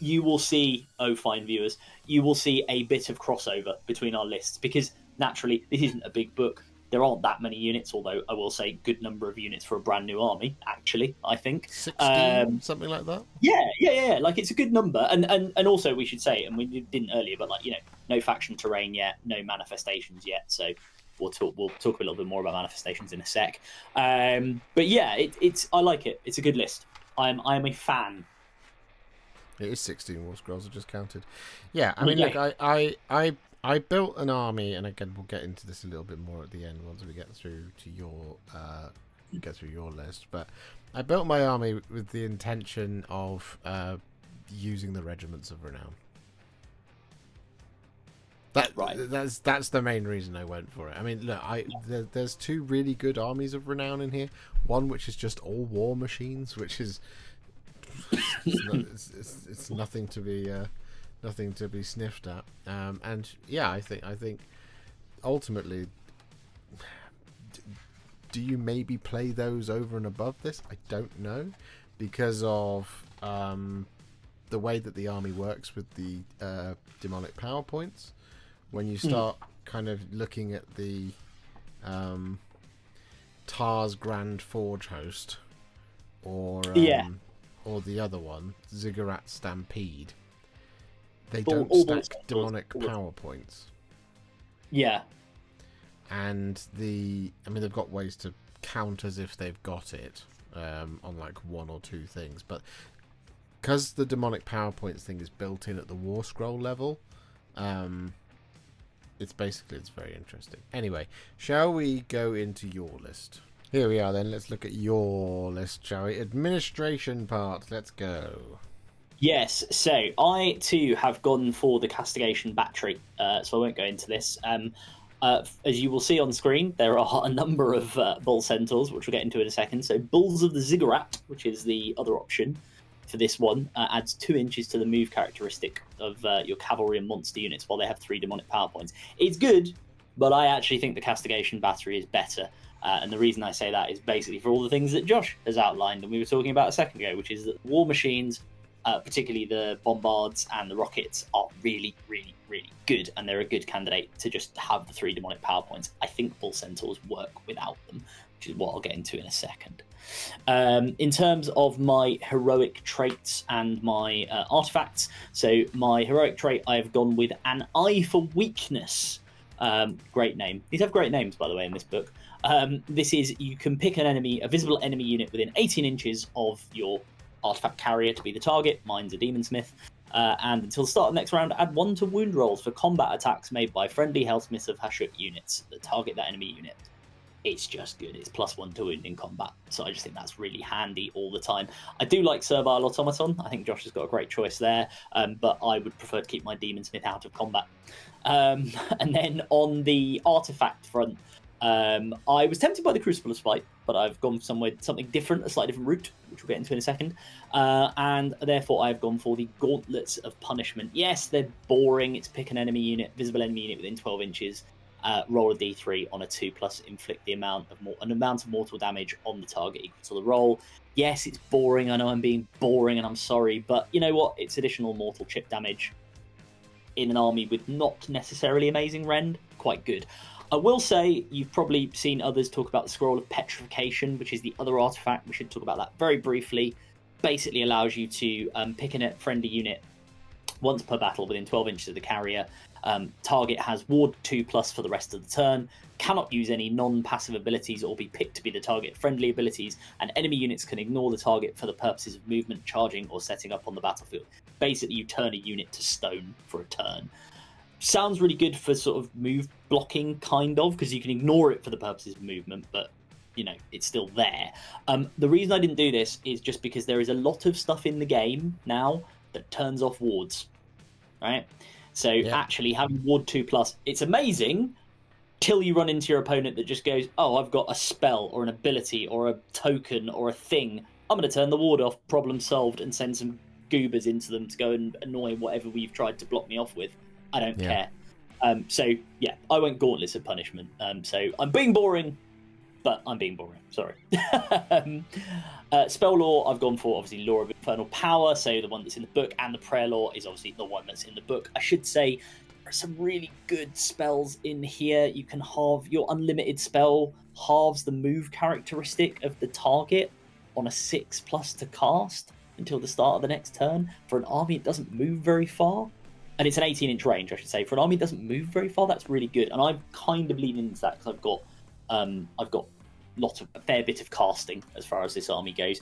you will see, fine viewers, you will see a bit of crossover between our lists, because naturally this isn't a big book. There aren't that many units, although I will say good number of units for a brand new army, actually, I think. 16, something like that? Yeah. It's a good number. And also we should say, and we didn't earlier, but no faction terrain yet, no manifestations yet, so we'll talk a little bit more about manifestations in a sec. But yeah, I like it. It's a good list. I'm a fan. It is 16 War Scrolls, I just counted. Yeah, I mean, look, I built an army, and again, we'll get into this a little bit more at the end once we get through to your list. But I built my army with the intention of using the Regiments of Renown. That's the main reason I went for it. I mean, look, there's 2 really good armies of Renown in here. One which is just all war machines, which is it's nothing to be sniffed at. And yeah, I think ultimately, do you maybe play those over and above this? I don't know, because of the way that the army works with the demonic power points. When you start kind of looking at the Tar's Grand Forge Host, or the other one, Ziggurat Stampede, they don't stack demonic power points. Yeah. And they've got ways to count as if they've got it on 1 or 2 things, but because the demonic power points thing is built in at the War Scroll level, it's very interesting. Anyway, shall we go into your list? Here we are then. Let's look at your list, shall we? Administration part. Let's go. Yes, so I too have gone for the castigation battery, so I won't go into this. As you will see on screen, there are a number of bull centaurs, which we'll get into in a second. So bulls of the ziggurat, which is the other option. for this one adds 2 inches to the move characteristic of your cavalry and monster units while they have 3 demonic power points. It's good, but I actually think the castigation battery is better. And the reason I say that is basically for all the things that Josh has outlined and we were talking about a second ago, which is that war machines, particularly the bombards and the rockets, are really, really, really good, and they're a good candidate to just have the 3 demonic power points. I think bull centaurs work without them, which is what I'll get into in a second. In terms of my heroic traits and my artifacts, so my heroic trait, I have gone with an eye for weakness. Great name. These have great names, by the way, in this book. This is, you can pick an enemy, a visible enemy unit within 18 inches of your artifact carrier to be the target. Mine's a demon smith. And until the start of the next round, add 1 to wound rolls for combat attacks made by friendly Helsmiths of Hashut units that target that enemy unit. It's just good. It's +1 to wound in combat. So I just think that's really handy all the time. I do like Servile Automaton. I think Josh has got a great choice there. But I would prefer to keep my Demon Smith out of combat. And then on the artifact front, I was tempted by the Crucible of Spite, but I've gone something different, a slightly different route, which we'll get into in a second. And therefore I've gone for the Gauntlets of Punishment. Yes, they're boring. It's pick an enemy unit, visible enemy unit within 12 inches. Roll a d3 on a 2+, inflict an amount of mortal damage on the target equal to the roll. Yes, it's boring. I know I'm being boring and I'm sorry, but you know what? It's additional mortal chip damage in an army with not necessarily amazing rend. Quite good. I will say you've probably seen others talk about the Scroll of Petrification, which is the other artifact. We should talk about that very briefly. Basically allows you to pick a friendly unit once per battle within 12 inches of the carrier. Target has ward 2+ for the rest of the turn, cannot use any non-passive abilities or be picked to be the target friendly abilities, and enemy units can ignore the target for the purposes of movement, charging, or setting up on the battlefield. Basically, you turn a unit to stone for a turn. Sounds really good for sort of move blocking, kind of, because you can ignore it for the purposes of movement, but you know, it's still there. The reason I didn't do this is just because there is a lot of stuff in the game now that turns off wards, right? So actually having ward 2+, it's amazing till you run into your opponent that just goes, oh, I've got a spell or an ability or a token or a thing. I'm going to turn the ward off, problem solved, and send some goobers into them to go and annoy whatever we've tried to block me off with. I don't care. So, yeah, I went Gauntlets of Punishment. So I'm being boring, but I'm being boring. Sorry. Spell Lore, I've gone for, obviously, Law of Infernal Power, so the one that's in the book, and the Prayer Lore is obviously the one that's in the book. I should say there are some really good spells in here. You can halve your unlimited spell, halves the move characteristic of the target on a 6+ to cast until the start of the next turn. For an army, it doesn't move very far. And it's an 18-inch range, I should say. For an army that doesn't move very far, that's really good. And I'm kind of leaning into that because I've got a fair bit of casting as far as this army goes.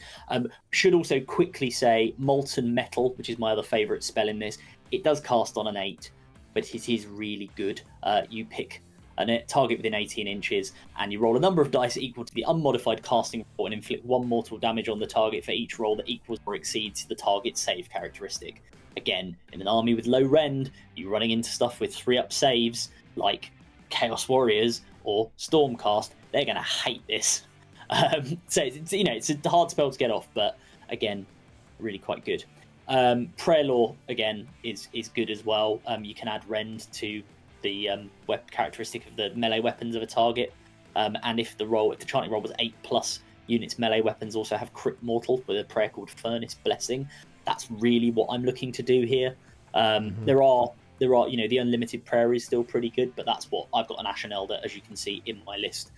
Should also quickly say Molten Metal, which is my other favourite spell in this. It does cast on an 8, but it is really good. You pick a target within 18 inches and you roll a number of dice equal to the unmodified casting roll and inflict 1 mortal damage on the target for each roll that equals or exceeds the target's save characteristic. Again, in an army with low rend, you're running into stuff with 3-up saves like Chaos Warriors or Stormcast. They're going to hate this. So it's a hard spell to get off, but again, really quite good. Prayer Lore, again, is good as well. You can add rend to the weapon characteristic of the melee weapons of a target. And if the chanting roll was 8+, units melee weapons also have crit mortal with a prayer called Furnace Blessing. That's really what I'm looking to do here. There are, the unlimited prayer is still pretty good, but that's what I've got an Ashen Elder, as you can see in my list.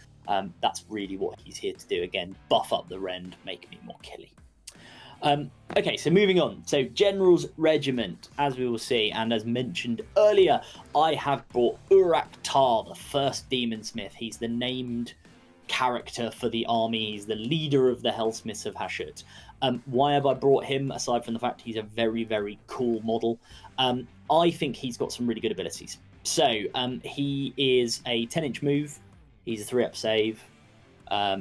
That's really what he's here to do. Again, buff up the rend, make me more killy. Okay, so moving on. So General's Regiment, as we will see, and as mentioned earlier, I have brought Urak Tar, the first Demon Smith. He's the named character for the army. He's the leader of the Helsmiths of Hashut. Why have I brought him, aside from the fact he's a very, very cool model? I think he's got some really good abilities. So he is a 10-inch move. He's a 3-up save.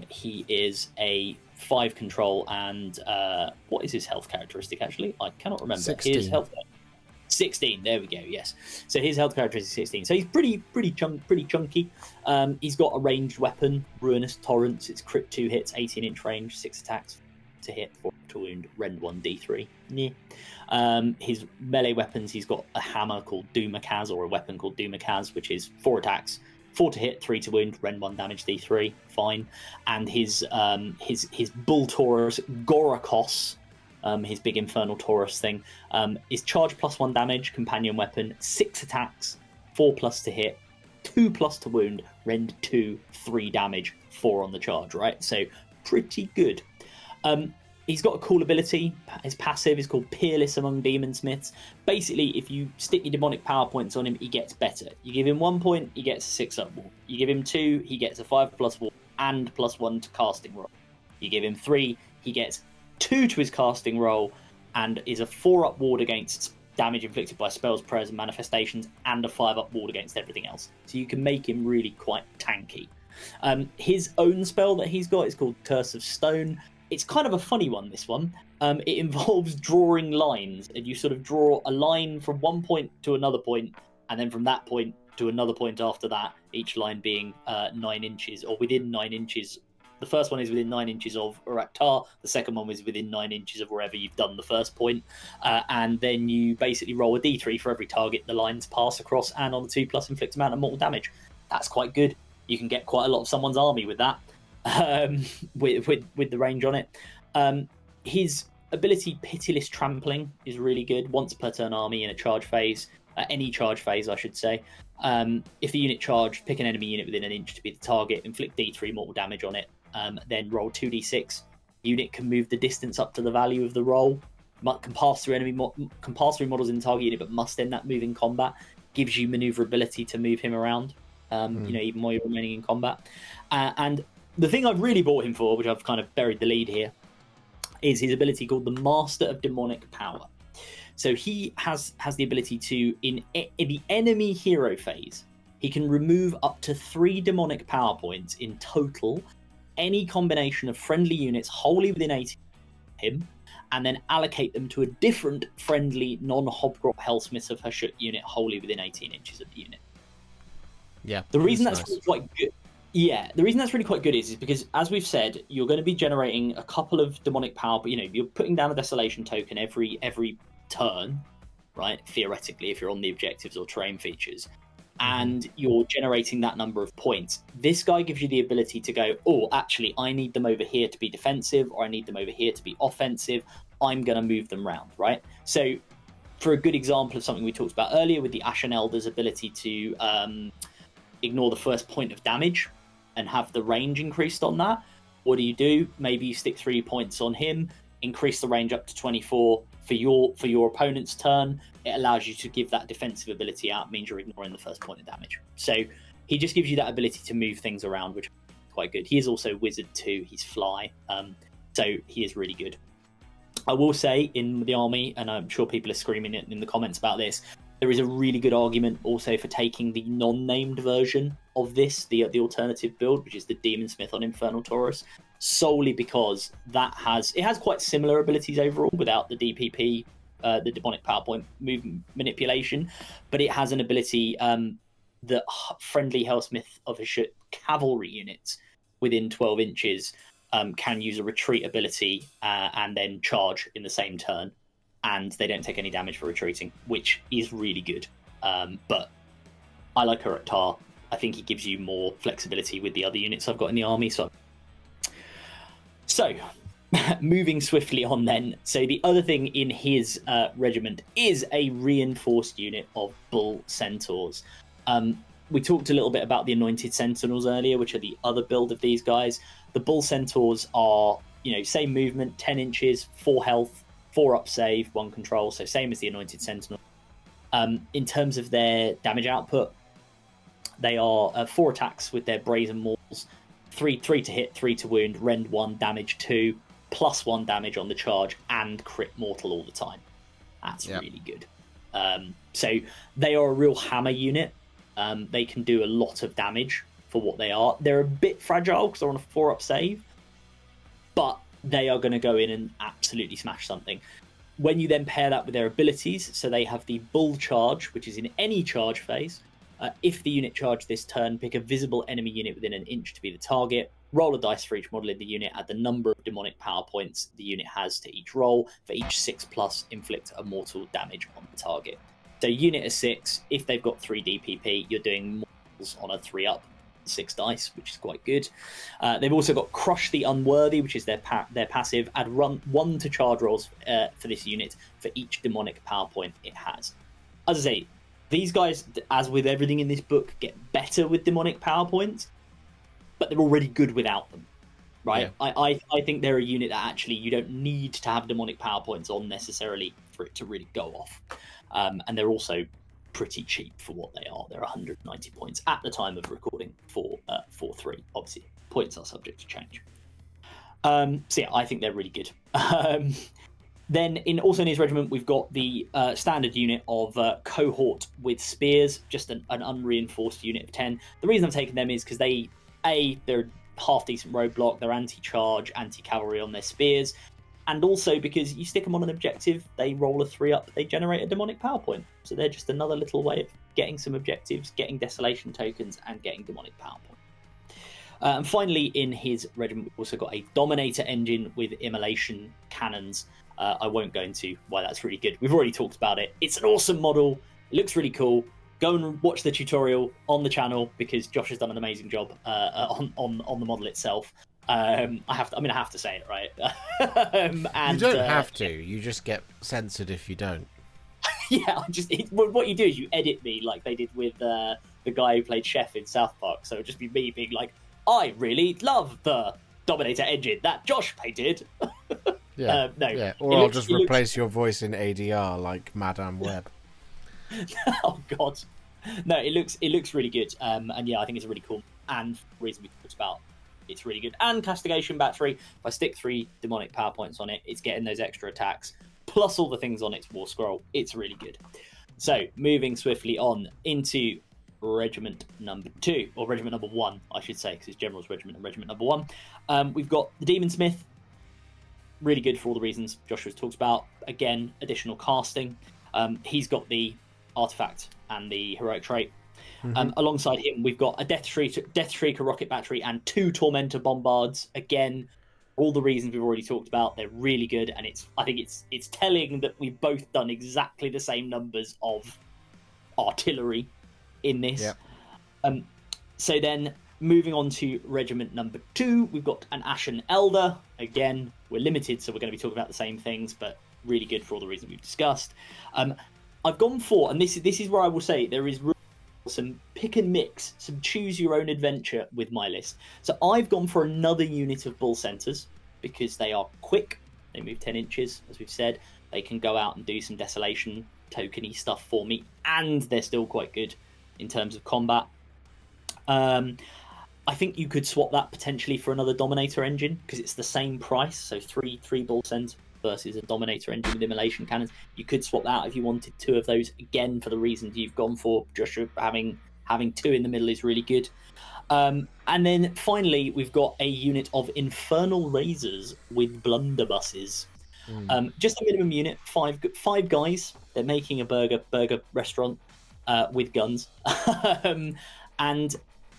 He is a 5 control, and what is his health characteristic, actually? I cannot remember. 16. His health 16, there we go, yes. So his health characteristic is 16. So he's pretty chunky. He's got a ranged weapon, Ruinous Torrents. It's crit 2 hits, 18-inch range, 6 attacks, to hit, 4 to wound, rend 1 d3. Yeah. His melee weapons, he's got a hammer called Dumakaz, or a weapon called Dumakaz, which is 4 attacks, 4 to hit, 3 to wound, rend 1 damage d3. Fine. And his bull Taurus Gorakos, his big infernal Taurus thing, is charge +1 damage, companion weapon, 6 attacks, 4+ to hit, 2+ to wound, rend 2, 3 damage, 4 on the charge, right? So pretty good. He's got a cool ability. His passive is called Peerless Among Demonsmiths. Basically, if you stick your demonic power points on him, he gets better. You give him 1 point, he gets a 6-up wall. You give him 2, he gets a 5+ wall and +1 to casting roll. You give him 3, he gets 2 to his casting roll and is a 4-up ward against damage inflicted by spells, prayers, and manifestations, and a 5-up ward against everything else. So you can make him really quite tanky. His own spell that he's got is called Curse of Stone. It's kind of a funny one, this one. It involves drawing lines, and you sort of draw a line from one point to another point, and then from that point to another point after that, each line being 9 inches, or within 9 inches. The first one is within 9 inches of Uraktar, the second one was within 9 inches of wherever you've done the first point, and then you basically roll a d3 for every target the lines pass across, and on the 2+ inflict amount of mortal damage. That's quite good. You can get quite a lot of someone's army with that. With the range on it. His ability Pitiless Trampling is really good. Once per turn army in a charge phase, any charge phase I should say. If the unit charged, pick an enemy unit within an inch to be the target, inflict d3 mortal damage on it, then roll 2d6. Unit can move the distance up to the value of the roll, can pass through models in the target unit, but must end that move in combat. Gives you maneuverability to move him around, even while you're remaining in combat. And the thing I've really bought him for, which I've kind of buried the lead here, is his ability called the Master of Demonic Power. So he has the ability to, in the enemy hero phase, he can remove up to 3 demonic power points in total, any combination of friendly units wholly within 18 of him, and then allocate them to a different friendly non-Hobgrot Helsmiths of Hashut unit wholly within 18 inches of the unit. Yeah. The reason that's really quite good. Yeah, the reason that's really quite good is because, as we've said, you're going to be generating a couple of demonic power, but you're putting down a desolation token every turn, right? Theoretically, if you're on the objectives or terrain features, and you're generating that number of points. This guy gives you the ability to go, oh, actually, I need them over here to be defensive, or I need them over here to be offensive. I'm going to move them round, right? So, for a good example of something we talked about earlier with the Ashen Elder's ability to ignore the first point of damage and have the range increased on that, what do? Maybe you stick 3 points on him, increase the range up to 24 for your opponent's turn. It allows you to give that defensive ability out, means you're ignoring the first point of damage. So he just gives you that ability to move things around, which is quite good. He is also Wizard too, he's Fly, so he is really good. I will say in the army, and I'm sure people are screaming it in the comments about this, there is a really good argument also for taking the non-named version of this, the alternative build, which is the Demonsmith on Infernal Taurus, solely because it has quite similar abilities overall without the DPP, the demonic power point movement manipulation, but it has an ability that friendly Helsmith of Hashut cavalry units within 12 inches can use a retreat ability and then charge in the same turn, and they don't take any damage for retreating, which is really good. But I like Uraktar. I think he gives you more flexibility with the other units I've got in the army. So moving swiftly on then. So the other thing in his regiment is a reinforced unit of Bull Centaurs. We talked a little bit about the Anointed Sentinels earlier, which are the other build of these guys. The Bull Centaurs are, same movement, 10 inches, 4 health, 4 up save, 1 control, so same as the Anointed Sentinel. In terms of their damage output, they are 4 attacks with their Brazen Mauls, 3 to hit, 3 to wound, rend 1, damage 2, +1 damage on the charge, and crit mortal all the time. That's really good. So they are a real hammer unit. They can do a lot of damage for what they are. They're a bit fragile because they're on a 4-up save, but they are going to go in and absolutely smash something. When you then pair that with their abilities, so they have the Bull Charge, which is in any charge phase. If the unit charged this turn, pick a visible enemy unit within an inch to be the target. Roll a dice for each model in the unit. Add the number of demonic power points the unit has to each roll. For each 6+, inflict a mortal damage on the target. So unit of 6, if they've got 3 DPP, you're doing mortals on a 3-up, 6 dice, which is quite good. They've also got Crush the Unworthy, which is their passive. Add 1 to charge rolls for this unit for each demonic power point it has. As I say, these guys, as with everything in this book, get better with demonic power points, but they're already good without them, right? Yeah. I think they're a unit that actually you don't need to have demonic power points on necessarily for it to really go off. And they're also pretty cheap for what they are. They're 190 points at the time of recording for 4-3. Obviously, points are subject to change. So yeah, I think they're really good. Then also in his regiment, we've got the standard unit of cohort with spears, just an unreinforced unit of 10. The reason I'm taking them is because they're half decent roadblock, they're anti-charge, anti-cavalry on their spears, and also because you stick them on an objective, they roll a 3-up, they generate a demonic power point. So they're just another little way of getting some objectives, getting desolation tokens, and getting demonic power point. And finally, in his regiment, we've also got a Dominator engine with immolation cannons. I won't go into why that's really good. We've already talked about it. It's an awesome model. It looks really cool. Go and watch the tutorial on the channel because Josh has done an amazing job on the model itself. I have to say it, right? And, you don't have to. You just get censored if you don't. Yeah, what you do is you edit me like they did with the guy who played Chef in South Park. So it'd just be me being like, I really love the Dominator engine that Josh painted. Yeah, no. Yeah. Or I'll just replace your voice in ADR like Madame Web. Oh God, no! It looks really good. And yeah, I think it's a really cool. And the reason we talked about it's really good. And Castigation Battery. If I stick 3 demonic power points on it, it's getting those extra attacks plus all the things on its war scroll. It's really good. So moving swiftly on into regiment number 2, or regiment number 1, I should say, because it's General's regiment and regiment number 1. We've got the Demon Smith. Really good for all the reasons Joshua's talked about. Again, additional casting. He's got the artifact and the heroic trait. Mm-hmm. Alongside him, we've got a Death Shrieker rocket battery and 2 Tormentor bombards. Again, all the reasons we've already talked about. They're really good, and I think it's telling that we've both done exactly the same numbers of artillery in this. Yep. So then, moving on to regiment number 2, we've got an Ashen Elder. Again, we're limited, so we're going to be talking about the same things, but really good for all the reasons we've discussed. I've gone for, and this is where I will say there is some pick and mix, some choose your own adventure with my list. So I've gone for another unit of Bull Centers because they are quick. They move 10 inches, as we've said. They can go out and do some desolation tokeny stuff for me, and they're still quite good in terms of combat. I think you could swap that potentially for another Dominator engine because it's the same price. So three Bull Center versus a Dominator engine with immolation cannons. You could swap that out if you wanted 2 of those, again, for the reasons you've gone for. Joshua, having 2 in the middle is really good. And then finally, we've got a unit of Infernal Razors with blunderbusses. Just a minimum unit, 5 guys. They're making a burger restaurant with guns. And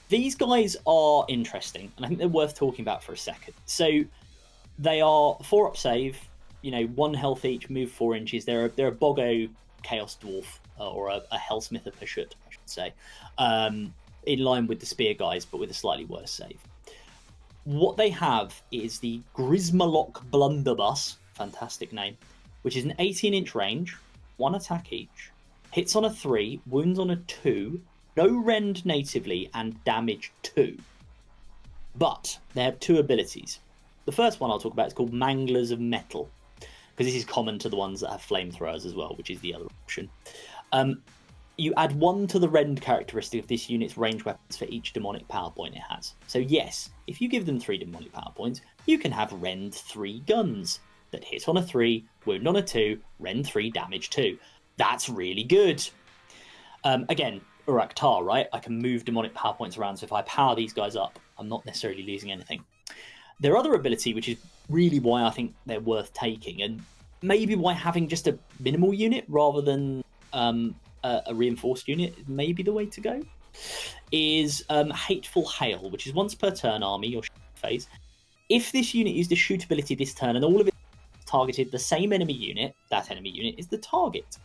these guys are interesting, and I think they're worth talking about for a second. So they are 4-up save, 1 health each, move 4 inches. They're a Boggo Chaos Dwarf, or a Helsmiths of Hashut, I should say, in line with the Spear guys, but with a slightly worse save. What they have is the Grismalock Blunderbuss, fantastic name, which is an 18-inch range, 1 attack each, hits on a 3, wounds on a 2, no rend natively, and damage 2. But they have 2 abilities. The first one I'll talk about is called Manglers of Metal, because this is common to the ones that have flamethrowers as well, which is the other option. You add 1 to the rend characteristic of this unit's range weapons for each demonic power point it has. So yes, if you give them 3 demonic power points, you can have rend 3 guns that hit on a 3, wound on a 2, rend 3, damage 2. That's really good. Again, Uraktar, right? I can move demonic power points around, so if I power these guys up, I'm not necessarily losing anything. Their other ability, which is really why I think they're worth taking, and maybe why having just a minimal unit rather than a reinforced unit may be the way to go, is Hateful Hail, which is once per turn army, your phase. If this unit used a shoot ability this turn and all of it targeted the same enemy unit, that enemy unit is the target.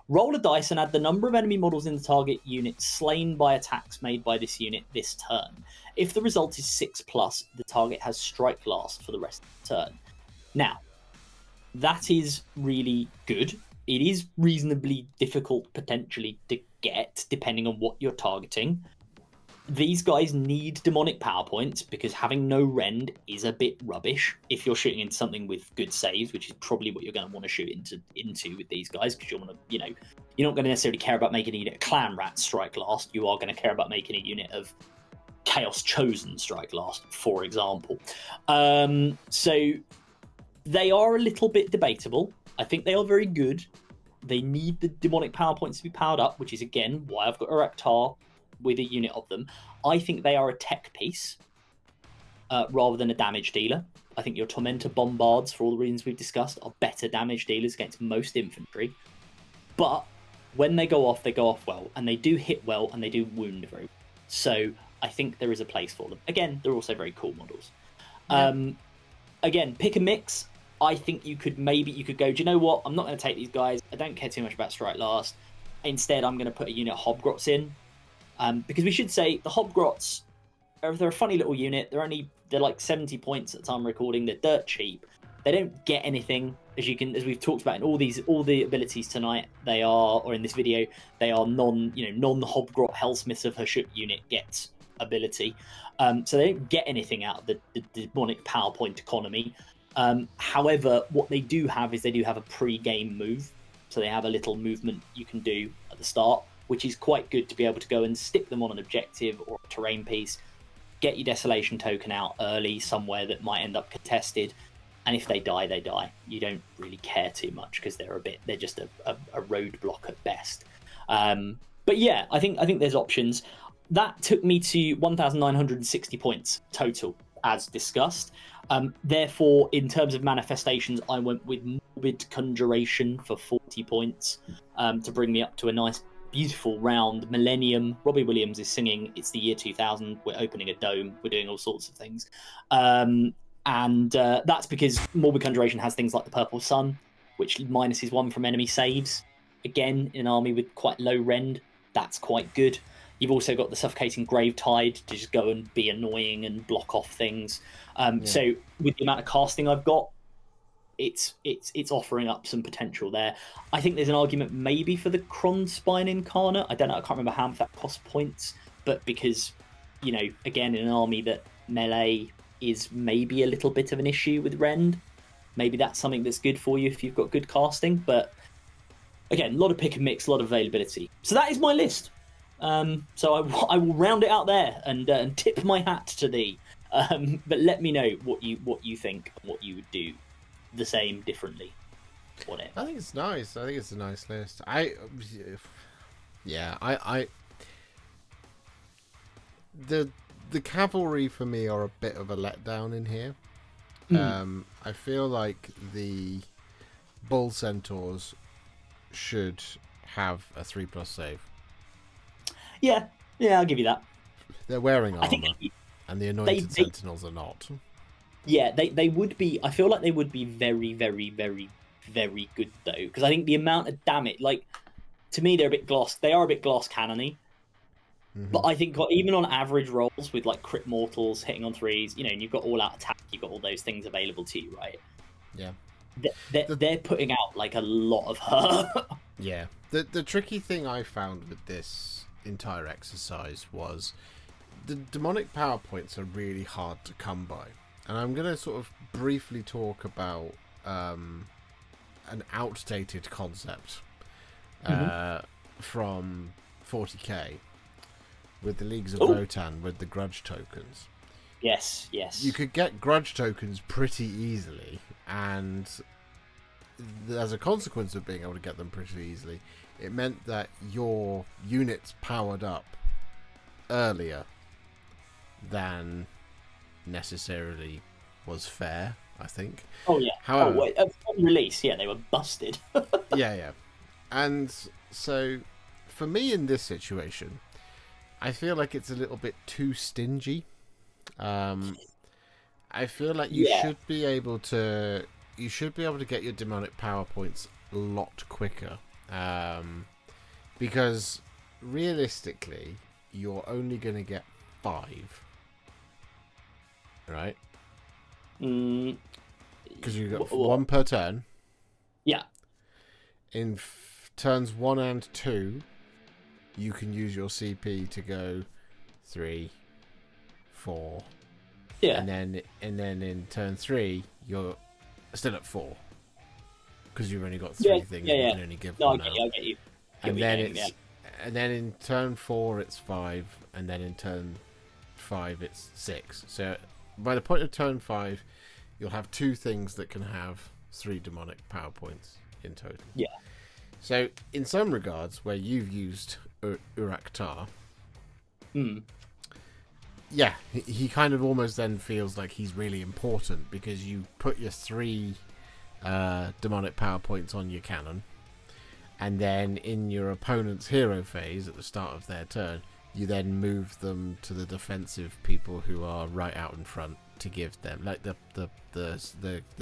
Roll a dice and add the number of enemy models in the target unit slain by attacks made by this unit this turn. If the result is 6+, the target has strike last for the rest of the turn. Now, that is really good. It is reasonably difficult potentially to get, depending on what you're targeting. These guys need demonic power points because having no rend is a bit rubbish if you're shooting into something with good saves, which is probably what you're going to want to shoot into with these guys, because you want to, you're not going to necessarily care about making a unit of clan rat strike last. You are going to care about making a unit of chaos chosen strike last, for example. So they are a little bit debatable. I think they are very good. They need the demonic power points to be powered up, which is again why I've got Erectar with a unit of them. I think they are a tech piece rather than a damage dealer. I think your Tormentor Bombards, for all the reasons we've discussed, are better damage dealers against most infantry. But when they go off well, and they do hit well, and they do wound very well. So I think there is a place for them. Again, they're also very cool models. Yeah. Again, pick a mix. I think you could go, do you know what? I'm not going to take these guys. I don't care too much about Strike Last. Instead, I'm going to put a unit of Hobgrots in. Because we should say the Hobgrots, they're a funny little unit. They're like 70 points at the time of recording. They're dirt cheap. They don't get anything, as we've talked about in all the abilities tonight. They are, or in this video, they are non-Hobgrot Helsmiths of Hashut unit gets ability. So they don't get anything out of the demonic power point economy. However, what they do have is a pre-game move. So they have a little movement you can do at the start, which is quite good to be able to go and stick them on an objective or a terrain piece, get your Desolation token out early somewhere that might end up contested, and if they die, they die. You don't really care too much because they're just a roadblock at best. But yeah, I think there's options. That took me to 1,960 points total, as discussed. Therefore, in terms of manifestations, I went with Morbid Conjuration for 40 points to bring me up to a nice, beautiful round. Millennium. Robbie Williams is singing It's the Year 2000. We're opening a dome. We're doing all sorts of things. And that's because Morbid Conjuration has things like the Purple Sun, which minuses 1 from enemy saves. Again, in an army with quite low rend, that's quite good. You've also got the Suffocating Gravetide to just go and be annoying and block off things. So with the amount of casting I've got, it's offering up some potential there. I think there's an argument maybe for the Kronspine Incarnate. I don't know, I can't remember how much that costs points, but because, again, in an army that melee is maybe a little bit of an issue with rend, maybe that's something that's good for you if you've got good casting. But again, a lot of pick and mix, a lot of availability. So that is my list. So I will round it out there and tip my hat to thee. But let me know what you think and what you would do the same, differently, whatever. I think it's nice. I think it's a nice list. The cavalry for me are a bit of a letdown in here. I feel like the bull centaurs should have a 3+ save. Yeah, I'll give you that. They're wearing armor, and the anointed sentinels are not. Yeah, they would be. I feel like they would be very, very, very, very good though, because I think the amount of damage, to me, they're a bit glass. They are a bit glass cannony. Mm-hmm. But I think even on average rolls with crit mortals hitting on 3s, and you've got all out attack, you've got all those things available to you, right? Yeah. They're putting out a lot of hurt. Yeah. The tricky thing I found with this entire exercise was the demonic power points are really hard to come by, and I'm going to sort of briefly talk about an outdated concept from 40k with the Leagues of Votann with the grudge tokens. Yes. You could get grudge tokens pretty easily, and as a consequence of being able to get them pretty easily, it meant that your units powered up earlier than necessarily was fair, I think. Oh, yeah. However, on release, they were busted. yeah. And so for me in this situation, I feel like it's a little bit too stingy. I feel like you should be able to get your demonic power points a lot quicker, because realistically you're only going to get 5, right? Because you've got 1 per turn. Yeah. In turns 1 and 2, you can use your CP to go 3, 4. Yeah. And then in turn 3, you're still at 4 because you've only got 3 things. You can only give 1 out. I get you. And then in turn 4 it's 5, and then in turn 5 it's 6. So by the point of turn 5, you'll have 2 things that can have 3 demonic power points in total. Yeah. So in some regards, where you've used Uraktar, yeah, he kind of almost then feels like he's really important because you put your 3 demonic power points on your cannon, and then in your opponent's hero phase at the start of their turn, you then move them to the defensive people who are right out in front to give them, like the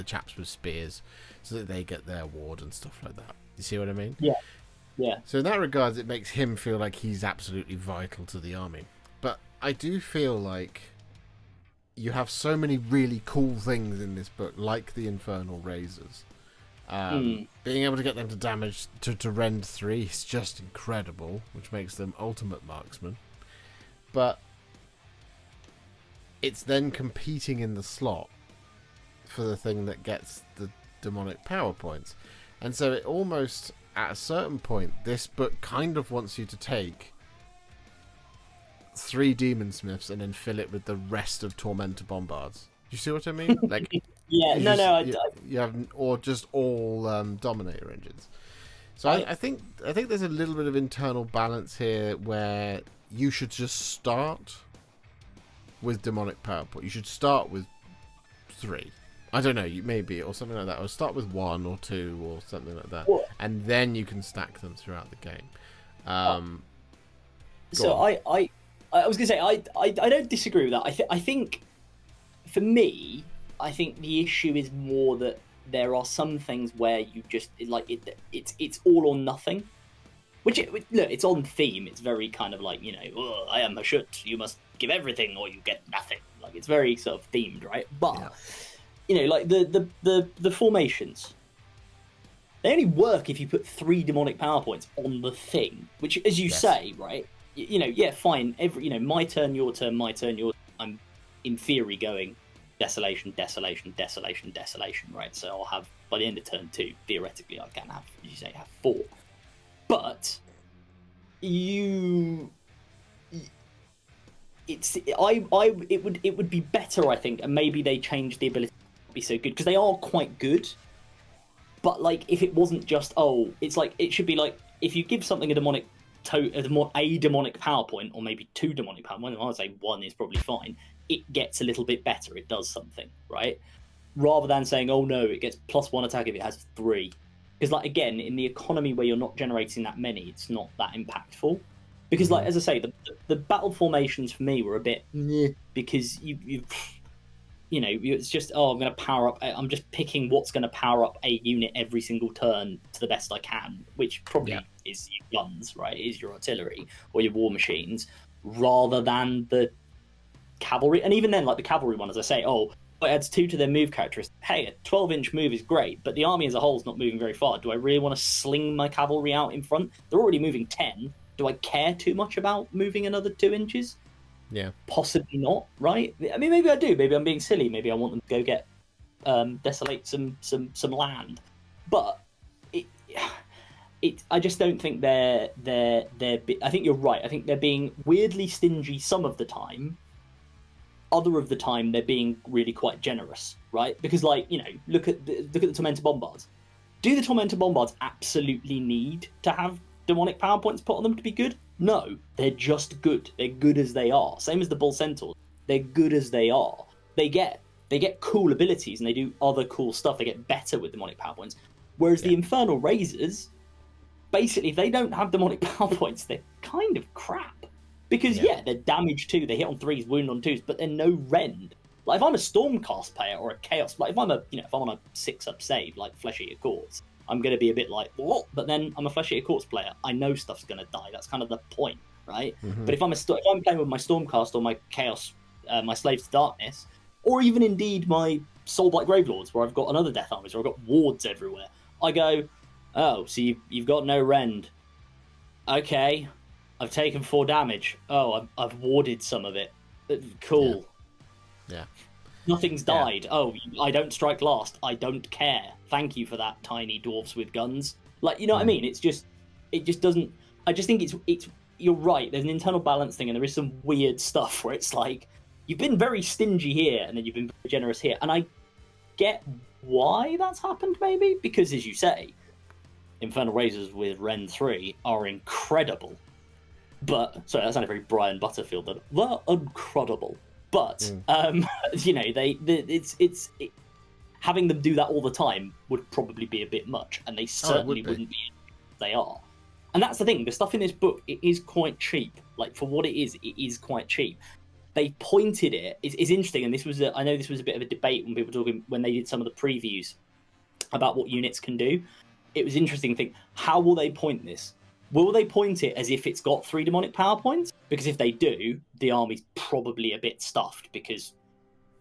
chaps with spears, so that they get their ward and stuff like that. You see what I mean? Yeah. Yeah. So in that regards, it makes him feel like he's absolutely vital to the army. But I do feel like you have so many really cool things in this book, like the Infernal Razors. Being able to get them to damage to rend 3 is just incredible, which makes them ultimate marksmen. But it's then competing in the slot for the thing that gets the demonic power points. And so it almost, at a certain point, this book kind of wants you to take 3 Demon Smiths and then fill it with the rest of Tormentor Bombards. You see what I mean? Like, you have, or just all Dominator engines. So I think there's a little bit of internal balance here where you should just start with demonic power point. You should start with 3. I don't know, maybe, or something like that. Or start with 1 or 2 or something like that, and then you can stack them throughout the game. So I was gonna say I don't disagree with that. I think for me, I think the issue is more that there are some things where you just it's all or nothing. Look, it's on theme. It's very kind of like, oh, I am Hashut, you must give everything or you get nothing. Like, it's very sort of themed, right? But like the formations, they only work if you put 3 demonic power points on the thing. Which, as you say, right? Fine. My turn, your turn, my turn, your turn. I'm in theory going desolation, desolation, desolation, desolation, right? So I'll have, by the end of turn 2, theoretically, I can have, as you say, have 4. But it would be better, I think, and maybe they change the ability to be so good, because they are quite good. But like, if it wasn't just it's like, it should be like, if you give something a demonic power point, or maybe 2 demonic power points, I would say 1 is probably fine. It gets a little bit better. It does something, right? Rather than saying, oh no, it gets +1 attack if it has 3. Because, like, again, in the economy where you're not generating that many, it's not that impactful. Because, like, as I say, the battle formations for me were a bit because it's just, I'm going to power up. I'm just picking what's going to power up a unit every single turn to the best I can, which probably is your guns, right? Is your artillery or your war machines, rather than the cavalry. And even then, like the cavalry one, as I say, it adds 2 to their move characteristics. Hey, a 12-inch move is great, but the army as a whole is not moving very far. Do I really want to sling my cavalry out in front? They're already moving 10. Do I care too much about moving another 2 inches? Yeah. Possibly not, right? I mean, maybe I do. Maybe I'm being silly. Maybe I want them to go get desolate some land. But I just don't think they're. I think you're right. I think they're being weirdly stingy some of the time. Other of the time, they're being really quite generous, right? Because, like, look at the Tormentor Bombards. Do the Tormentor Bombards absolutely need to have demonic power points put on them to be good? No, they're just good. They're good as they are. Same as the Bull Centaurs. They're good as they are. They get cool abilities and they do other cool stuff. They get better with demonic power points. Whereas the Infernal Razors, basically, if they don't have demonic power points, they're kind of crap. Because, they're damage 2, they hit on 3s, wound on 2s, but they're no rend. Like, if I'm a Stormcast player or a Chaos, like, if I'm on a 6-up save, like Flesh Eater Courts, I'm going to be a bit like, what? But then I'm a Flesh Eater Courts player. I know stuff's going to die. That's kind of the point, right? Mm-hmm. But if I'm playing with my Stormcast or my Chaos, my Slaves to Darkness, or even indeed my Soulblight Gravelords, where I've got another Death Armies, where I've got wards everywhere, I go, oh, so you've got no rend. Okay, I've taken 4 damage. Oh, I've warded some of it. Cool. Yeah. Nothing's died. Yeah. Oh, I don't strike last. I don't care. Thank you for that, tiny dwarfs with guns. Like, you know what I mean? It just doesn't. I just think it's. You're right. There's an internal balance thing, and there is some weird stuff where it's like you've been very stingy here, and then you've been very generous here, and I get why that's happened. Maybe because, as you say, Infernal Razors with Ren 3 are incredible. But sorry, that sounded very Brian Butterfield. They're incredible. But having them do that all the time would probably be a bit much, and they certainly wouldn't be. They are, and that's the thing. The stuff in this book, it is quite cheap. Like, for what it is quite cheap. They pointed it. It's interesting, and I know this was a bit of a debate when people were talking when they did some of the previews about what units can do. It was interesting to think, how will they point this? Will they point it as if it's got 3 demonic power points? Because if they do, the army's probably a bit stuffed because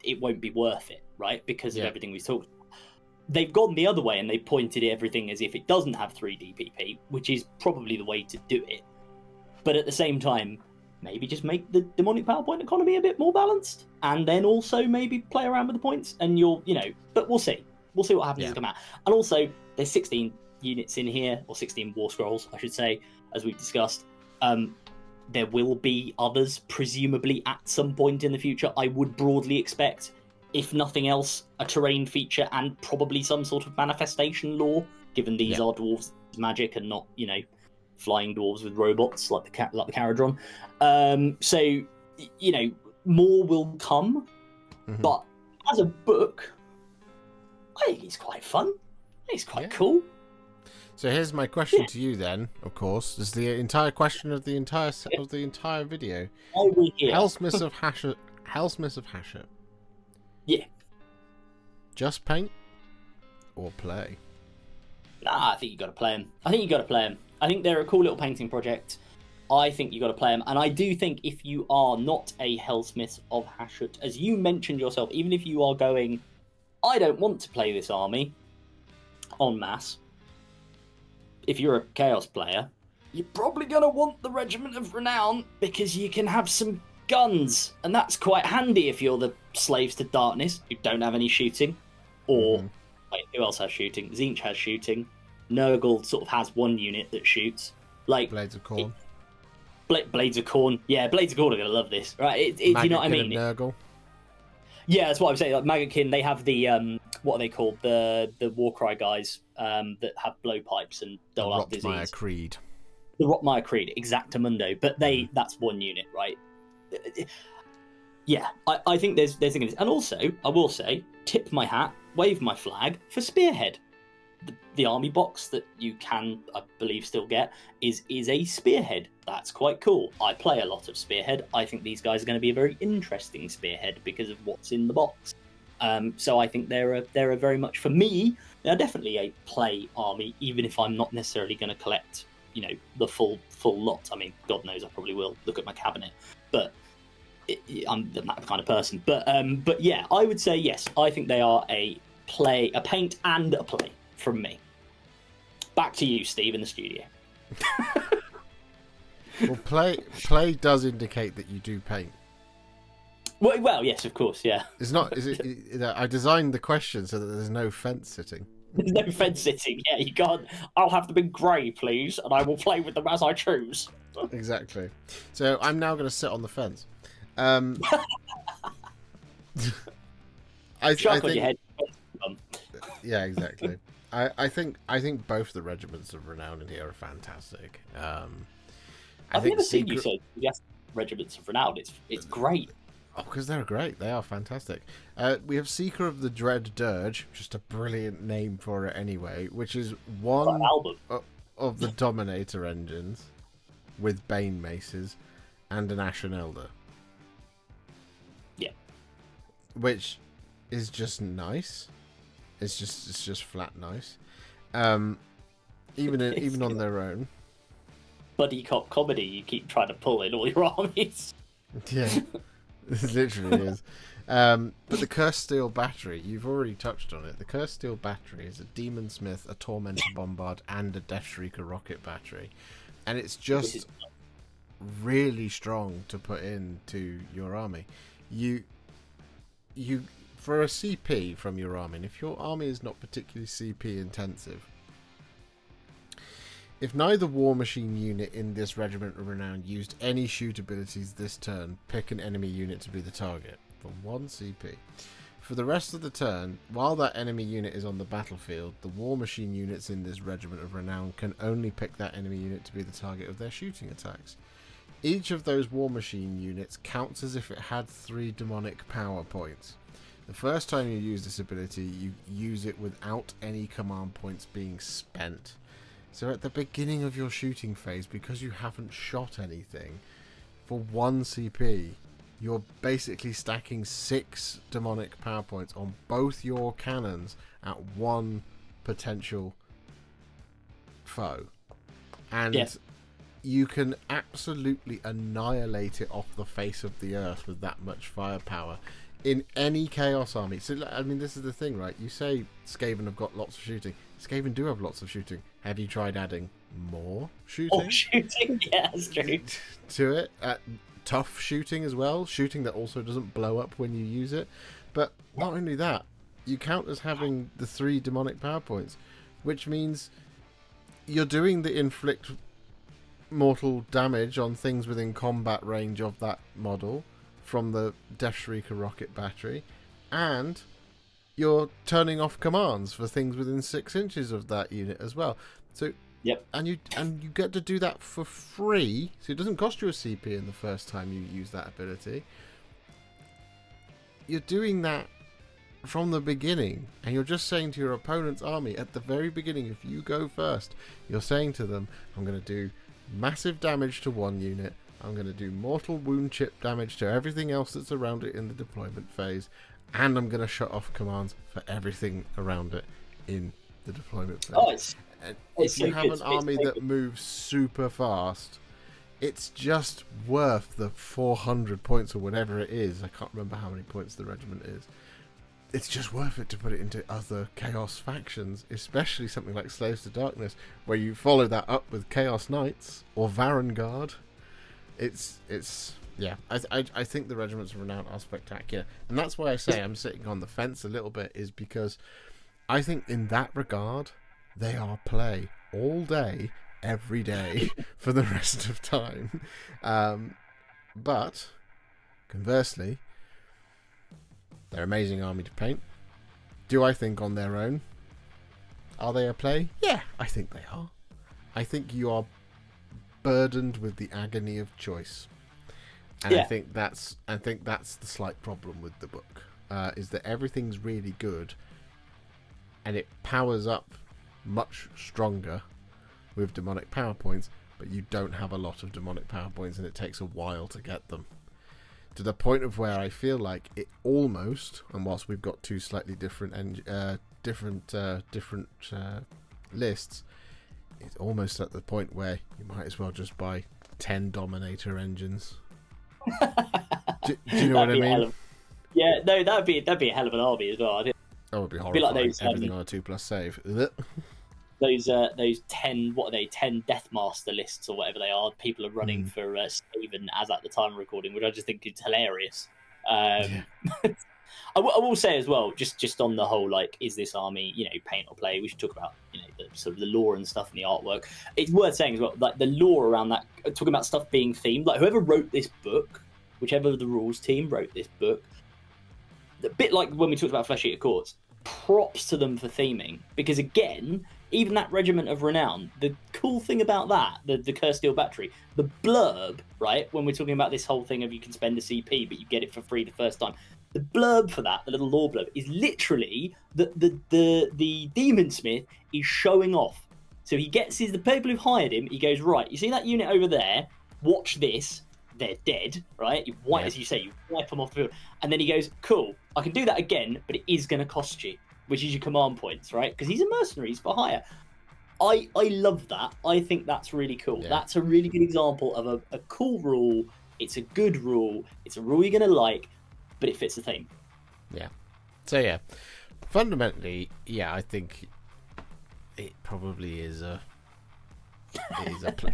it won't be worth it, right? Because of everything we've talked about. They've gone the other way and they pointed everything as if it doesn't have 3 DPP, which is probably the way to do it. But at the same time, maybe just make the demonic power point economy a bit more balanced, and then also maybe play around with the points, and but we'll see. We'll see what happens to come out. And also, there's 16 units in here, or 16 war scrolls, I should say, as we've discussed. There will be others, presumably, at some point in the future. I would broadly expect, if nothing else, a terrain feature and probably some sort of manifestation lore, given these are dwarves magic and not, flying dwarves with robots like the Caradron. So, more will come, but as a book, I think it's quite fun. It's quite cool. So here's my question to you then, of course. This is the entire question of the entire video. Helsmiths of Hashut. Yeah. Just paint or play? Nah, I think you got to play them. I think they're a cool little painting project. I think you got to play them. And I do think if you are not a Helsmiths of Hashut, as you mentioned yourself, even if you are going, I don't want to play this army en masse, if you're a Chaos player, you're probably going to want the Regiment of Renown because you can have some guns, and that's quite handy if you're the Slaves to Darkness who don't have any shooting. Or, who else has shooting? Tzeentch has shooting. Nurgle sort of has one unit that shoots. Like Blades of Khorne. Blades of Khorne. Yeah, Blades of Khorne are going to love this, right? You know what I mean? Nurgle. Yeah, that's what I'm saying. Like Maggotkin, they have the what are they called? The Warcry guys that have blowpipes and dole out disease. Rotmire Creed. The Rotmire Creed, Exactamundo, but that's one unit, right? Yeah, I think there's things, and also I will say, tip my hat, wave my flag for Spearhead. The army box that you can, I believe, still get is a Spearhead. That's quite cool. I play a lot of Spearhead. I think these guys are going to be a very interesting Spearhead because of what's in the box. So I think they're a very much, for me, they're definitely a play army, even if I'm not necessarily going to collect, the full lot. I mean, God knows I probably will look at my cabinet, but I'm that kind of person. But yeah, I would say yes. I think they are a paint and a play from me. Back to you, Steve, in the studio. Well, play does indicate that you do paint. Well, yes, of course, yeah. It's not. Is it? I designed the question so that there's no fence sitting. There's no fence sitting. Yeah, you can't. I'll have them in grey, please, and I will play with them as I choose. Exactly. So I'm now going to sit on the fence. I think. On your head. Yeah, exactly. I think both the regiments of renown in here are fantastic. I've never seen you say yes, regiments of renown. It's great. Oh, because they're great. They are fantastic. We have Seeker of the Dread Dirge, just a brilliant name for it anyway, which is one... album. of the Dominator engines with Bane maces and an Ashen Elder. Yeah. Which is just nice. It's just flat nice. Even on their own. Buddy cop comedy you keep trying to pull in all your armies. Yeah. It literally is. But the Cursed Steel Battery, you've already touched on it. The Cursed Steel Battery is a Demon Smith, a Tormentor Bombard, and a Death Shrieker Rocket Battery. And it's just really strong to put into your army. You for a CP from your army, and if your army is not particularly CP intensive, if neither War Machine unit in this Regiment of Renown used any shoot abilities this turn, pick an enemy unit to be the target for 1 CP. For the rest of the turn, while that enemy unit is on the battlefield, the War Machine units in this Regiment of Renown can only pick that enemy unit to be the target of their shooting attacks. Each of those War Machine units counts as if it had 3 demonic power points. The first time you use this ability, you use it without any command points being spent. So at the beginning of your shooting phase, because you haven't shot anything, for 1 CP, you're basically stacking 6 demonic power points on both your cannons at 1 potential foe. And you can absolutely annihilate it off the face of the earth with that much firepower in any Chaos army. So, I mean, this is the thing, right? You say Skaven have got lots of shooting. Skaven do have lots of shooting. Have you tried adding more shooting? Oh, shooting? Yeah, that's true. To it. Tough shooting as well. Shooting that also doesn't blow up when you use it. But not only that, you count as having the 3 demonic power points, which means you're doing the inflict mortal damage on things within combat range of that model from the Death Shrieker rocket battery, and you're turning off commands for things within 6 inches of that unit as well. So and you get to do that for free, so it doesn't cost you a CP in the first time you use that ability. You're doing that from the beginning, and you're just saying to your opponent's army at the very beginning, if you go first, you're saying to them, I'm going to do massive damage to 1 unit, I'm going to do mortal wound chip damage to everything else that's around it in the deployment phase, and I'm going to shut off commands for everything around it in the deployment phase. If you have an army that moves super fast, it's just worth the 400 points or whatever it is. I can't remember how many points the regiment is. It's just worth it to put it into other Chaos factions, especially something like Slaves to Darkness, where you follow that up with Chaos Knights or Varangard. I think the Regiments of Renown are spectacular, and that's why I say I'm sitting on the fence a little bit, is because I think in that regard they are play all day, every day for the rest of time. But conversely, they're an amazing army to paint. Do I think on their own are they a play? Yeah, I think they are. I think you are burdened with the agony of choice, and I think that's the slight problem with the book, is that everything's really good and it powers up much stronger with demonic power points, but you don't have a lot of demonic power points, and it takes a while to get them, to the point of where I feel like it almost, and whilst we've got 2 slightly different lists, it's almost at the point where you might as well just buy 10 Dominator engines. do you know what I mean? That'd be a hell of an army as well. I think that would be horrifying. Like those, everything on a 2+ save. Those 10, what are they, 10 Deathmaster lists or whatever they are, people are running for Skaven as at the time of recording, which I just think is hilarious. I will say as well, just on the whole, like, is this army, paint or play? We should talk about, the sort of the lore and stuff and the artwork. It's worth saying as well, like the lore around that, talking about stuff being themed. Like whoever wrote this book, whichever of the rules team wrote this book, a bit like when we talked about Flesh Eater Courts, props to them for theming, because again, even that Regiment of Renown, the cool thing about that, the Cursed Steel Battery, the blurb, right, when we're talking about this whole thing of you can spend a CP but you get it for free the first time, the blurb for that, the little lore blurb, is literally the Demon Smith is showing off So he gets the people who've hired him. He goes, right, you see that unit over there? Watch this. They're dead, right? As you say, you wipe them off the field. And then he goes, cool, I can do that again, but it is going to cost you, which is your command points, right? Because he's a mercenary, he's for hire. I love that. I think that's really cool. Yeah. That's a really good example of a cool rule. It's a good rule. It's a rule you're going to like, but it fits the theme. Yeah. So, yeah, fundamentally, yeah, I think it probably is it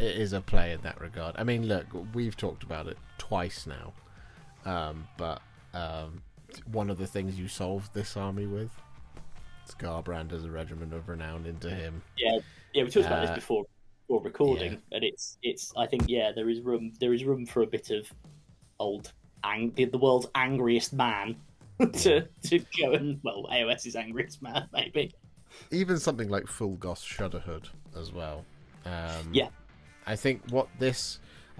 is a play in that regard. I mean, look, we've talked about it twice now, but one of the things you solved this army with, Scarbrand as a regiment of renown into him. Yeah, we talked about this before recording, and it's. I think there is room for a bit of the world's angriest man to go and AOS's angriest man maybe. Even something like Full Goth Shudderhood as well. I think what the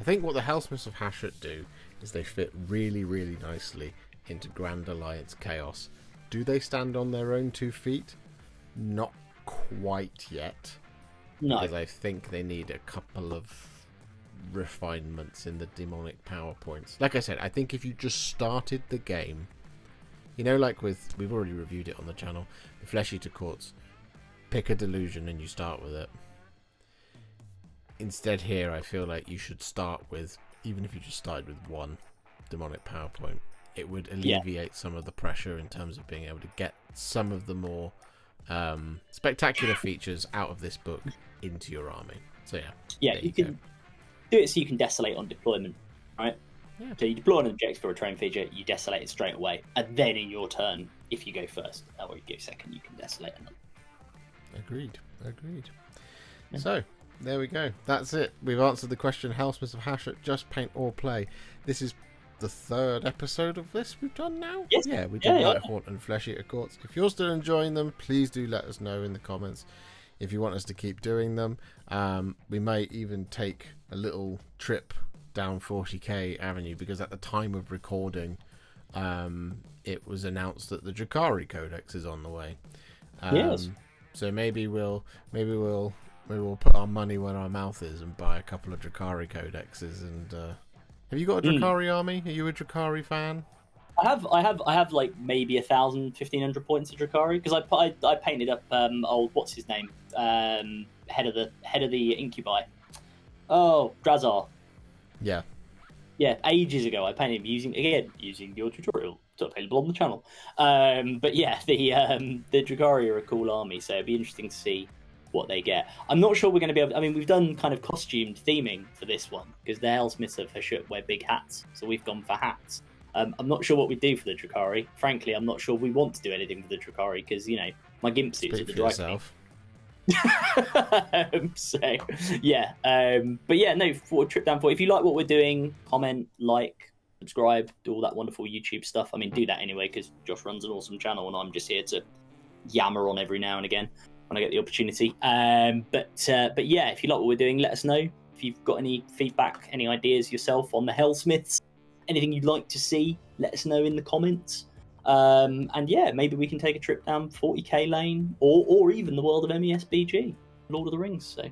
Helsmiths of Hashut do is they fit really, really nicely into Grand Alliance Chaos. Do they stand on their own 2 feet? Not quite yet. No. Because I think they need a couple of refinements in the demonic power points. Like I said, I think if you just started the game, like we've already reviewed it on the channel, the Flesh Eater Courts, pick a delusion and you start with it. Instead here, I feel like you should start with, even if you just started with 1 demonic power point, it would alleviate some of the pressure in terms of being able to get some of the more spectacular features out of this book into your army. So you can do it so you can desolate on deployment, right? Yeah. So you deploy an objective or a train feature, you desolate it straight away, and then in your turn, if you go first or you go second, you can desolate another. Agreed. Yeah. So there we go. That's it. We've answered the question: Helsmiths of Hashut, just paint or play. This is the 3rd episode of this we've done now. Yes. Yeah, we did Nighthaunt and Flesh Eater Courts. If you're still enjoying them, please do let us know in the comments if you want us to keep doing them. We may even take a little trip down 40k Avenue, because at the time of recording, it was announced that the Drakari Codex is on the way. Yes. So maybe we'll put our money where our mouth is and buy a couple of Drakari Codexes. And have you got a Drakari army? Are you a Drakari fan? I have like maybe 1,000, 1,500 points of Drakari, because I painted up what's his name, head of the Incubi. Oh, Drazar. Yeah, ages ago I painted him using your tutorial, available on the channel. But yeah, the Drakari are a cool army, so it'd be interesting to see what they get. I'm not sure we're going to be able to, I mean, we've done kind of costumed theming for this one, because the Helsmiths of Hashut wear big hats, so we've gone for hats. I'm not sure what we do for the Drakari. Frankly, I'm not sure we want to do anything for the Drakari, because, my gimp suits are the dry clean. But yeah, no, for trip down 40. If you like what we're doing, comment, like, subscribe, do all that wonderful YouTube stuff. I mean, do that anyway, because Josh runs an awesome channel and I'm just here to yammer on every now and again when I get the opportunity. But yeah, if you like what we're doing, let us know. If you've got any feedback, any ideas yourself on the Helsmiths, anything you'd like to see, let us know in the comments. And yeah, maybe we can take a trip down 40k lane, or even the world of MESBG, Lord of the Rings. So,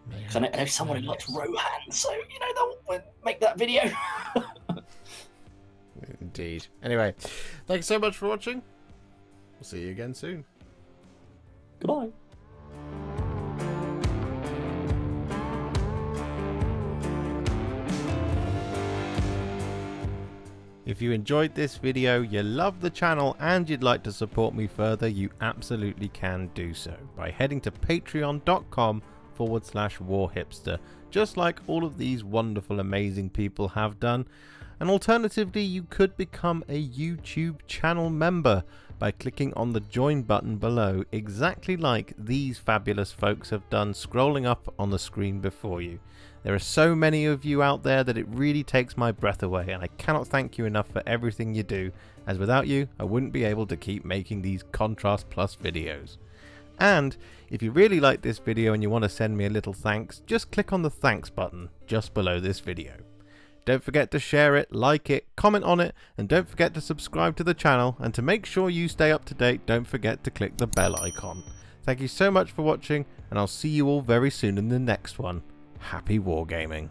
because I know someone who likes Rohan, so they'll make that video. Indeed. Anyway, thank you so much for watching. We'll see you again soon. Goodbye. If you enjoyed this video, you love the channel and you'd like to support me further, you absolutely can do so by heading to patreon.com/Warhipster, just like all of these wonderful, amazing people have done. And alternatively, you could become a YouTube channel member by clicking on the join button below, exactly like these fabulous folks have done, scrolling up on the screen before you. There are so many of you out there that it really takes my breath away, and I cannot thank you enough for everything you do, as without you I wouldn't be able to keep making these Contrast Plus videos. And if you really like this video and you want to send me a little thanks, just click on the thanks button just below this video. Don't forget to share it, like it, comment on it, and don't forget to subscribe to the channel, and to make sure you stay up to date, don't forget to click the bell icon. Thank you so much for watching, and I'll see you all very soon in the next one. Happy wargaming.